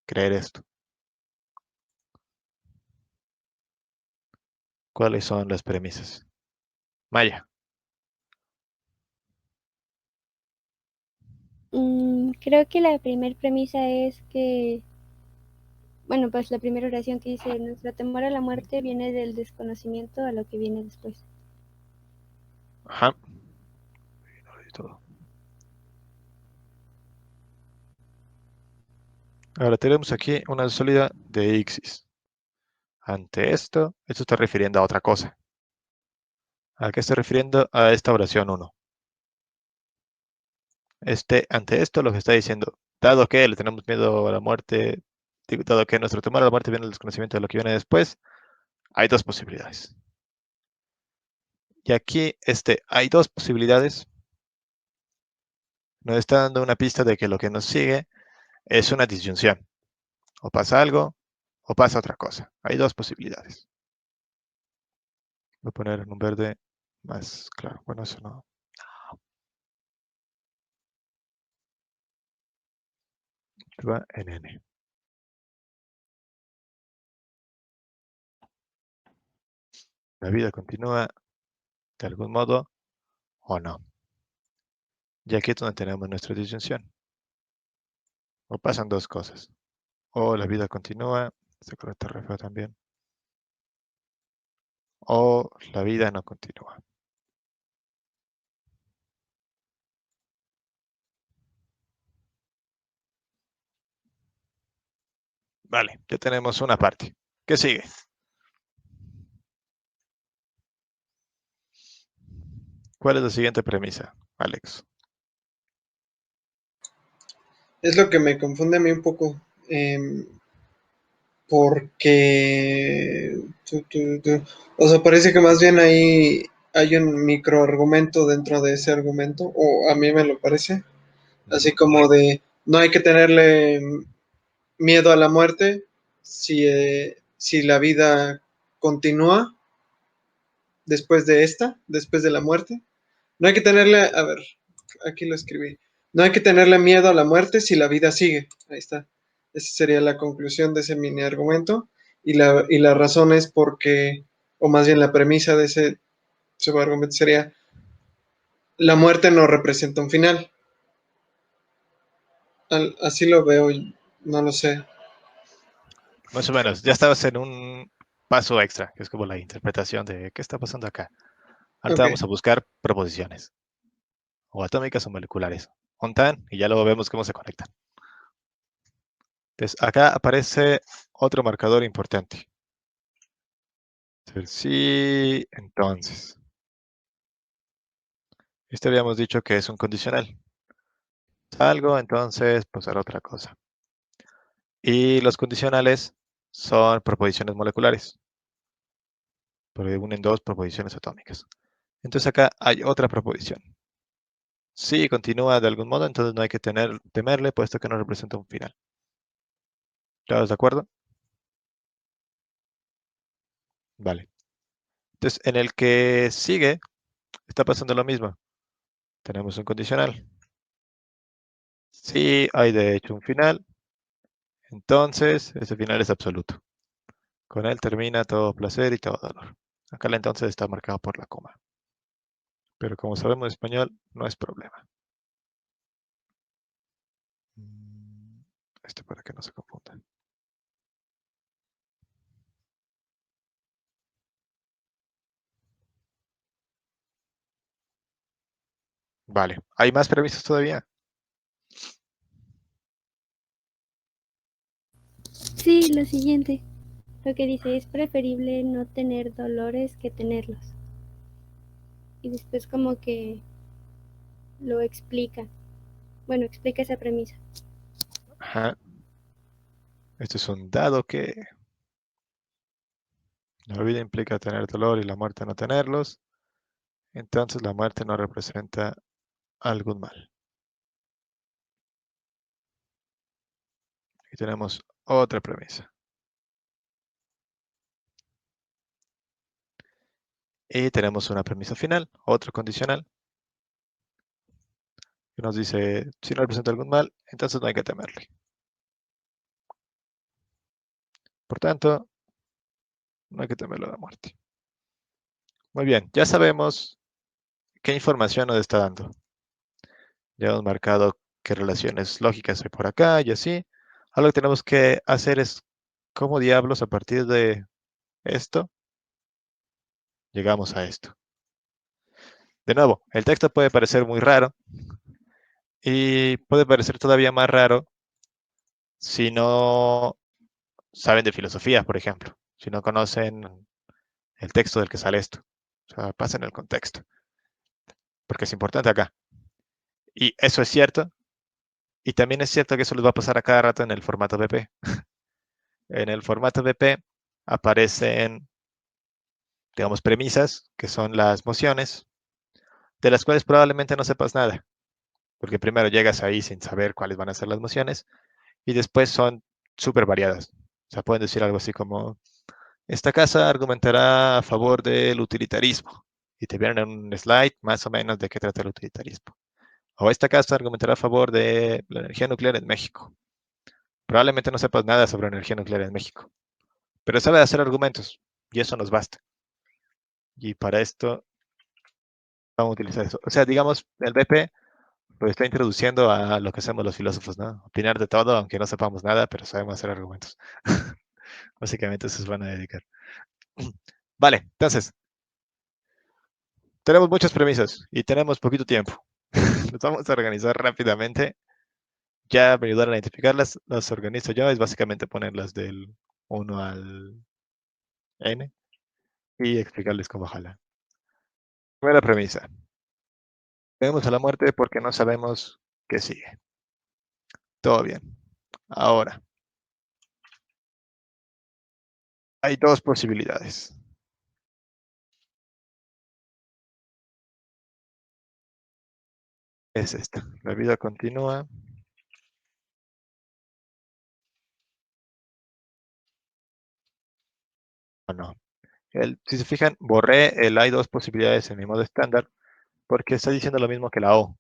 creer esto? ¿Cuáles son las premisas? Maya. Creo que la primera premisa es que, bueno, pues la primera oración que dice, nuestro temor a la muerte viene del desconocimiento a lo que viene después. Ajá. Ahora tenemos aquí una sólida de Ixis. Ante esto está refiriendo a otra cosa. ¿A qué estoy refiriendo? A esta oración 1. Ante esto lo que está diciendo, dado que le tenemos miedo a la muerte, dado que nuestro temor a la muerte viene del desconocimiento de lo que viene después, hay dos posibilidades. Y aquí hay dos posibilidades. Nos está dando una pista de que lo que nos sigue es una disyunción. O pasa algo o pasa otra cosa. Hay dos posibilidades. Voy a poner en un verde más claro. Bueno, eso no. Va en N. La vida continúa de algún modo o no. Y aquí es donde tenemos nuestra disyunción. O pasan dos cosas. O la vida continúa, este color está re feo también. O la vida no continúa. Vale, ya tenemos una parte. ¿Qué sigue? ¿Cuál es la siguiente premisa, Alex? Es lo que me confunde a mí un poco. Porque. O sea, parece que más bien ahí hay un microargumento dentro de ese argumento, o a mí me lo parece. Así como de no hay que tenerle miedo a la muerte si la vida continúa después de la muerte. No hay que tenerle, a ver, aquí lo escribí. No hay que tenerle miedo a la muerte si la vida sigue. Ahí está. Esa sería la conclusión de ese mini argumento. Y la razón es porque, o más bien la premisa de ese subargumento sería, la muerte no representa un final. Así lo veo, no lo sé. Más o menos, ya estabas en un paso extra, que es como la interpretación de qué está pasando acá. Ahorita Ok, vamos a buscar proposiciones, o atómicas o moleculares. Juntan y ya luego vemos cómo se conectan. Entonces, acá aparece otro marcador importante. Sí, entonces. Este habíamos dicho que es un condicional. Algo, entonces, pasar otra cosa. Y los condicionales son proposiciones moleculares. Porque unen dos proposiciones atómicas. Entonces acá hay otra proposición. Si continúa de algún modo, entonces no hay que temerle, puesto que no representa un final. ¿Todos de acuerdo? Vale. Entonces, en el que sigue, está pasando lo mismo. Tenemos un condicional. Si hay de hecho un final, entonces ese final es absoluto. Con él termina todo placer y todo dolor. Acá el entonces está marcado por la coma. Pero como sabemos español, no es problema. Para que no se confundan. Vale. ¿Hay más premisas todavía? Sí, lo siguiente. Lo que dice es preferible no tener dolores que tenerlos. Y después como que lo explica. Bueno, explica esa premisa. Ajá. Esto es un dado que la vida implica tener dolor y la muerte no tenerlos. Entonces la muerte no representa algún mal. Y tenemos otra premisa. Y tenemos una premisa final, otro condicional, que nos dice, si no representa algún mal, entonces no hay que temerle. Por tanto, no hay que temerle a la muerte. Muy bien, ya sabemos qué información nos está dando. Ya hemos marcado qué relaciones lógicas hay por acá y así. Ahora lo que tenemos que hacer es, ¿cómo diablos a partir de esto llegamos a esto? De nuevo, el texto puede parecer muy raro y puede parecer todavía más raro si no saben de filosofía, por ejemplo, si no conocen el texto del que sale esto. O sea, pasen el contexto, porque es importante acá. Y eso es cierto, y también es cierto que eso les va a pasar a cada rato en el formato BP. En el formato BP aparecen, digamos, premisas, que son las mociones, de las cuales probablemente no sepas nada, porque primero llegas ahí sin saber cuáles van a ser las mociones, y después son súper variadas. O sea, pueden decir algo así como, esta casa argumentará a favor del utilitarismo, y te vienen en un slide más o menos de qué trata el utilitarismo. O esta casa argumentará a favor de la energía nuclear en México. Probablemente no sepas nada sobre energía nuclear en México, pero sabe hacer argumentos, y eso nos basta. Y para esto vamos a utilizar eso. O sea, digamos, el BP lo está introduciendo a lo que hacemos los filósofos, ¿no? Opinar de todo, aunque no sepamos nada, pero sabemos hacer argumentos. Básicamente eso se van a dedicar. Vale, entonces, tenemos muchas premisas y tenemos poquito tiempo. Nos vamos a organizar rápidamente. Ya me ayudaron a identificarlas, las organizo yo, es básicamente ponerlas del 1 al n y explicarles cómo jala. Primera premisa. Tenemos a la muerte porque no sabemos qué sigue. Todo bien. Ahora, hay dos posibilidades. Es esta. La vida continúa o no. Si se fijan, borré el hay dos posibilidades en mi modo estándar porque está diciendo lo mismo que la O.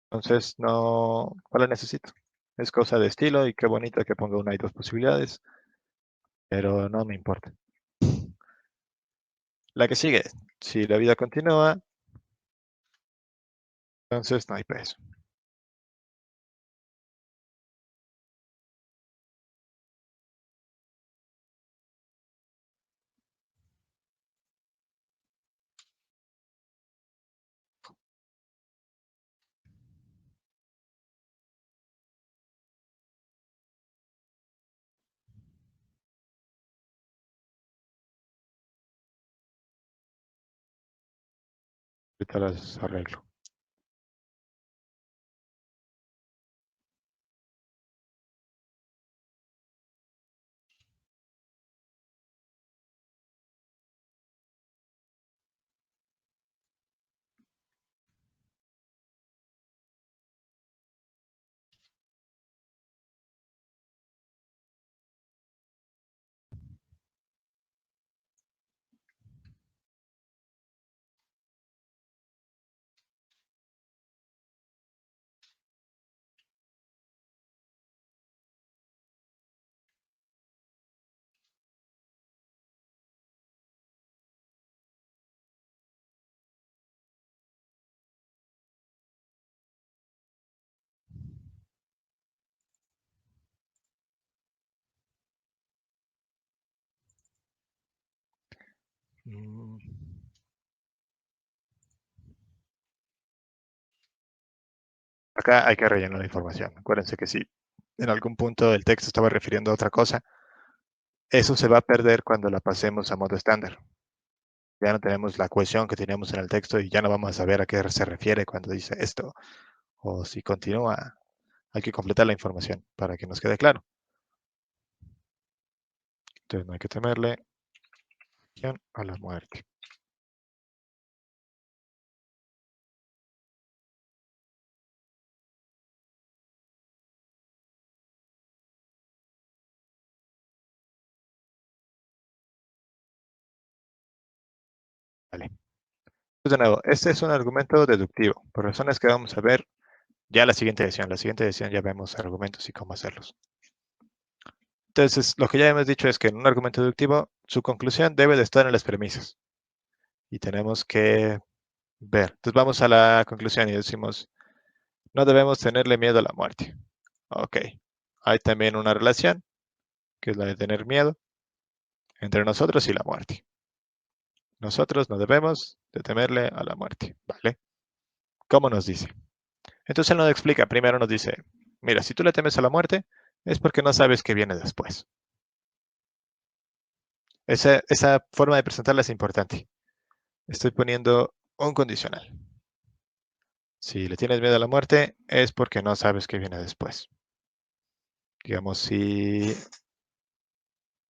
Entonces, no la necesito. Es cosa de estilo y qué bonito que ponga una hay dos posibilidades, pero no me importa. La que sigue, si la vida continúa, entonces no hay peso. Ahorita las arreglo. Mm. Acá hay que rellenar la información. Acuérdense que si en algún punto el texto estaba refiriendo a otra cosa, eso se va a perder cuando la pasemos a modo estándar. Ya no tenemos la cohesión que teníamos en el texto y ya no vamos a saber a qué se refiere cuando dice esto. O si continúa, hay que completar la información para que nos quede claro. Entonces no hay que temerle a la muerte. Vale. Entonces, de nuevo, este es un argumento deductivo, por razones que vamos a ver ya la siguiente edición. La siguiente edición ya vemos argumentos y cómo hacerlos. Entonces, lo que ya hemos dicho es que en un argumento deductivo, su conclusión debe de estar en las premisas. Y tenemos que ver. Entonces vamos a la conclusión y decimos, no debemos tenerle miedo a la muerte. Ok. Hay también una relación, que es la de tener miedo, entre nosotros y la muerte. Nosotros no debemos de temerle a la muerte. ¿Vale? ¿Cómo nos dice? Entonces él nos explica. Primero nos dice, Mira, si tú le temes a la muerte, es porque no sabes qué viene después. Esa forma de presentarla es importante. Estoy poniendo un condicional. Si le tienes miedo a la muerte, es porque no sabes qué viene después. Digamos, si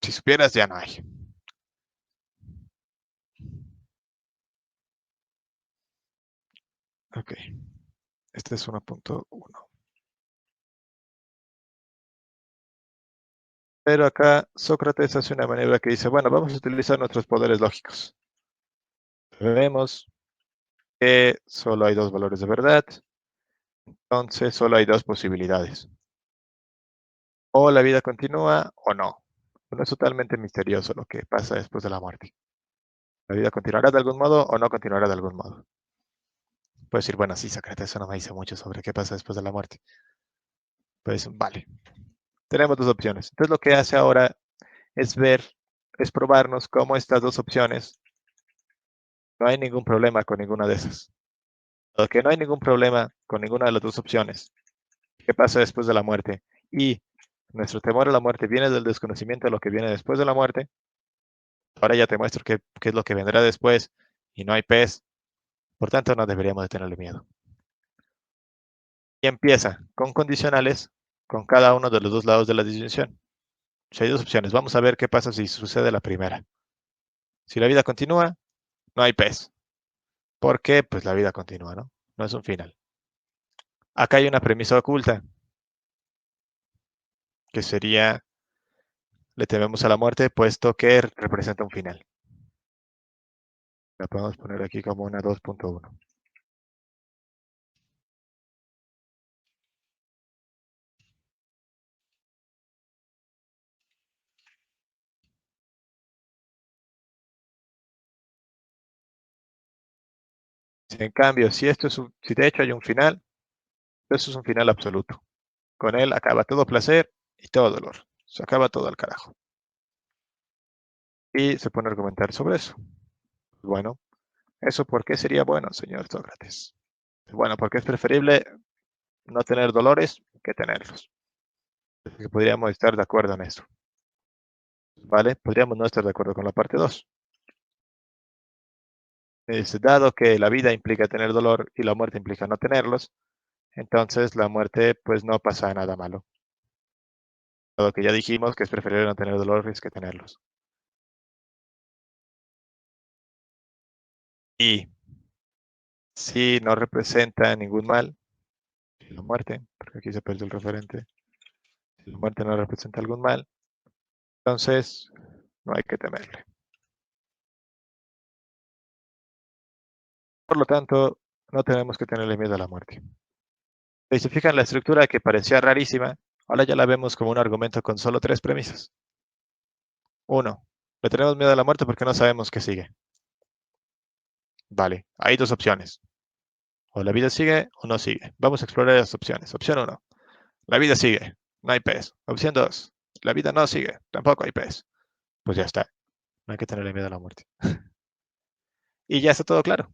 supieras, ya no hay. Ok. Este es 1.1. Pero acá Sócrates hace una maniobra que dice, bueno, vamos a utilizar nuestros poderes lógicos. Vemos que solo hay dos valores de verdad, entonces solo hay dos posibilidades. O la vida continúa o no. No es totalmente misterioso lo que pasa después de la muerte. La vida continuará de algún modo o no continuará de algún modo. Puedes decir, bueno, sí, Sócrates, eso no me dice mucho sobre qué pasa después de la muerte. Pues vale, tenemos dos opciones. Entonces lo que hace ahora es probarnos cómo estas dos opciones, no hay ningún problema con ninguna de esas. Dado que no hay ningún problema con ninguna de las dos opciones, qué pasa después de la muerte, y nuestro temor a la muerte viene del desconocimiento de lo que viene después de la muerte, ahora ya te muestro qué es lo que vendrá después, y no hay pez, por tanto no deberíamos de tenerle miedo. Y empieza con condicionales con cada uno de los dos lados de la disyunción. Si hay dos opciones, vamos a ver qué pasa si sucede la primera. Si la vida continúa, no hay pez. ¿Por qué? Pues la vida continúa, ¿no? No es un final. Acá hay una premisa oculta, que sería, le tememos a la muerte, puesto que representa un final. La podemos poner aquí como una 2.1. En cambio, si de hecho hay un final, eso es un final absoluto. Con él acaba todo placer y todo dolor. Se acaba todo al carajo. Y se pone a argumentar sobre eso. Bueno, ¿eso por qué sería bueno, señor Sócrates? Bueno, porque es preferible no tener dolores que tenerlos. Que podríamos estar de acuerdo en eso. ¿Vale? Podríamos no estar de acuerdo con la parte 2. Dado que la vida implica tener dolor y la muerte implica no tenerlos, entonces la muerte pues no pasa nada malo. Dado que ya dijimos que es preferible no tener dolores que tenerlos. Y si no representa ningún mal, la muerte, porque aquí se perdió el referente, si la muerte no representa algún mal, entonces no hay que temerle. Por lo tanto, no tenemos que tenerle miedo a la muerte. Si se fijan, la estructura que parecía rarísima, ahora ya la vemos como un argumento con solo 3 premisas. 1. Le tenemos miedo a la muerte porque no sabemos qué sigue. Vale, hay dos opciones. O la vida sigue o no sigue. Vamos a explorar las opciones. Opción 1. La vida sigue. No hay pez. Opción 2. La vida no sigue. Tampoco hay pez. Pues ya está. No hay que tenerle miedo a la muerte. Y ya está todo claro.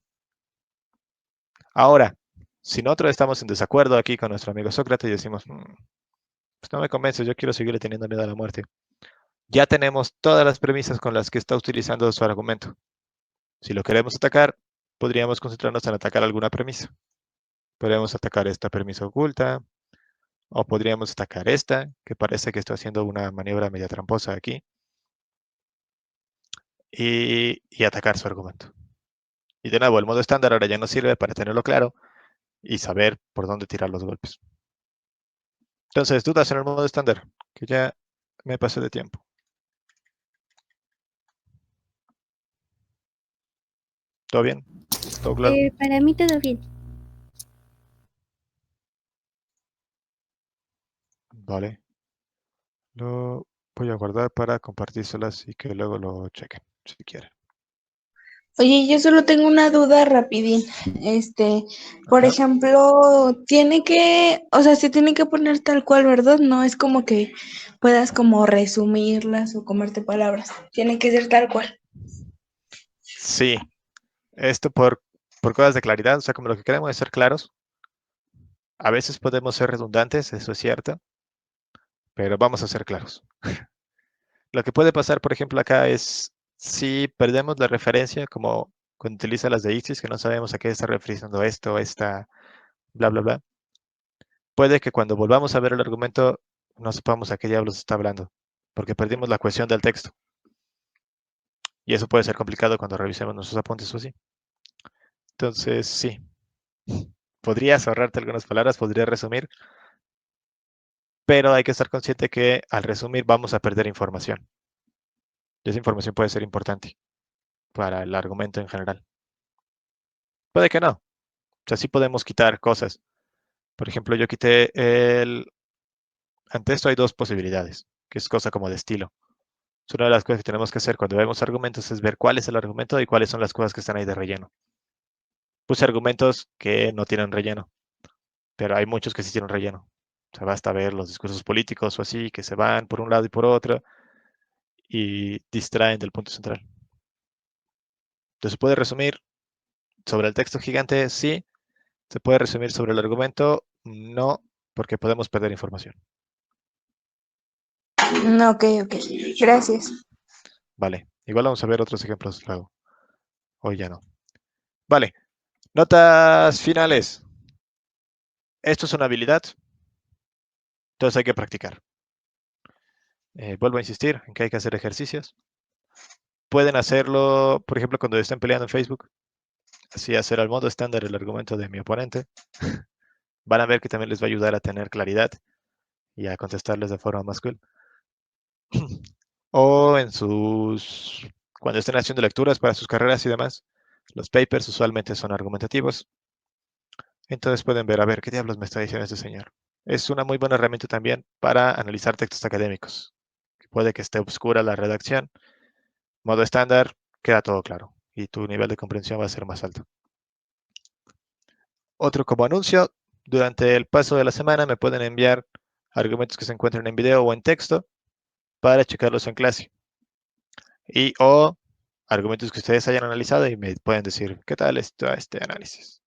Ahora, si nosotros estamos en desacuerdo aquí con nuestro amigo Sócrates y decimos, pues no me convence, yo quiero seguirle teniendo miedo a la muerte. Ya tenemos todas las premisas con las que está utilizando su argumento. Si lo queremos atacar, podríamos concentrarnos en atacar alguna premisa. Podríamos atacar esta premisa oculta, o podríamos atacar esta, que parece que está haciendo una maniobra media tramposa aquí, y atacar su argumento. Y de nuevo, el modo estándar ahora ya nos sirve para tenerlo claro y saber por dónde tirar los golpes. Entonces, dudas en el modo estándar, que ya me pasé de tiempo. ¿Todo bien? ¿Todo claro? Para mí todo bien. Vale. Lo voy a guardar para compartírselas y que luego lo chequen, si quieren. Oye, yo solo tengo una duda rapidín. Por Ajá. ejemplo, o sea, se tiene que poner tal cual, ¿verdad? No es como que puedas como resumirlas o comerte palabras. Tiene que ser tal cual. Sí, esto por cosas de claridad, o sea, como lo que queremos es ser claros, A veces podemos ser redundantes, eso es cierto, pero vamos a ser claros. Lo que puede pasar, por ejemplo, acá es si perdemos la referencia, como cuando utiliza las de ISIS, que no sabemos a qué está refiriendo esto, esta, bla, bla, bla. Puede que cuando volvamos a ver el argumento no sepamos a qué diablos está hablando, porque perdimos la cohesión del texto. Y eso puede ser complicado cuando revisemos nuestros apuntes o así. Entonces, sí. Podrías ahorrarte algunas palabras, podrías resumir, pero hay que estar consciente que al resumir vamos a perder información. Y esa información puede ser importante para el argumento en general. Puede que no. O sea, sí podemos quitar cosas. Por ejemplo, yo quité el... Ante esto hay dos posibilidades, que es cosa como de estilo. Es una de las cosas que tenemos que hacer cuando vemos argumentos es ver cuál es el argumento y cuáles son las cosas que están ahí de relleno. Puse argumentos que no tienen relleno, pero hay muchos que sí tienen relleno. O sea, basta ver los discursos políticos o así, que se van por un lado y por otro y distraen del punto central. Entonces, ¿se puede resumir sobre el texto gigante? Sí. ¿Se puede resumir sobre el argumento? No, porque podemos perder información. No, ok, ok. Gracias. Vale, igual vamos a ver otros ejemplos luego. Hoy ya no. Vale, notas finales. Esto es una habilidad, entonces hay que practicar. Vuelvo a insistir en que hay que hacer ejercicios. Pueden hacerlo, por ejemplo, cuando estén peleando en Facebook. Así hacer al modo estándar el argumento de mi oponente. Van a ver que también les va a ayudar a tener claridad y a contestarles de forma más cool. O en sus... Cuando estén haciendo lecturas para sus carreras y demás, los papers usualmente son argumentativos. Entonces pueden ver, a ver, ¿qué diablos me está diciendo este señor? Es una muy buena herramienta también para analizar textos académicos. Puede que esté oscura la redacción. Modo estándar, queda todo claro. Y tu nivel de comprensión va a ser más alto. Otro como anuncio, durante el paso de la semana me pueden enviar argumentos que se encuentren en video o en texto para checarlos en clase. Y o argumentos que ustedes hayan analizado y me pueden decir, ¿qué tal está este análisis?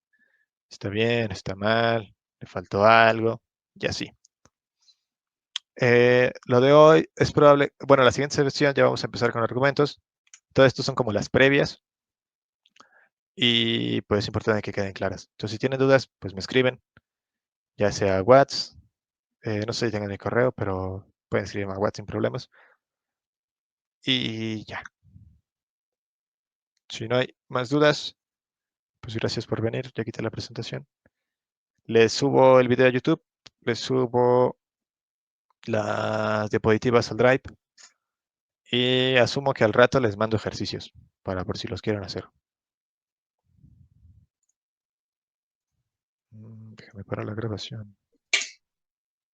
¿Está bien? ¿Está mal? ¿Le faltó algo? Y así. Lo de hoy es probable, bueno, la siguiente sesión ya vamos a empezar con argumentos. Todo esto son como las previas y pues es importante que queden claras. Entonces, si tienen dudas, pues me escriben, ya sea WhatsApp, no sé si tengan mi correo, pero pueden escribirme a WhatsApp sin problemas. Y ya. Si no hay más dudas, pues gracias por venir. Ya quité la presentación. Les subo el video a YouTube, les subo las diapositivas al Drive y asumo que al rato les mando ejercicios para por si los quieren hacer. Déjame parar la grabación.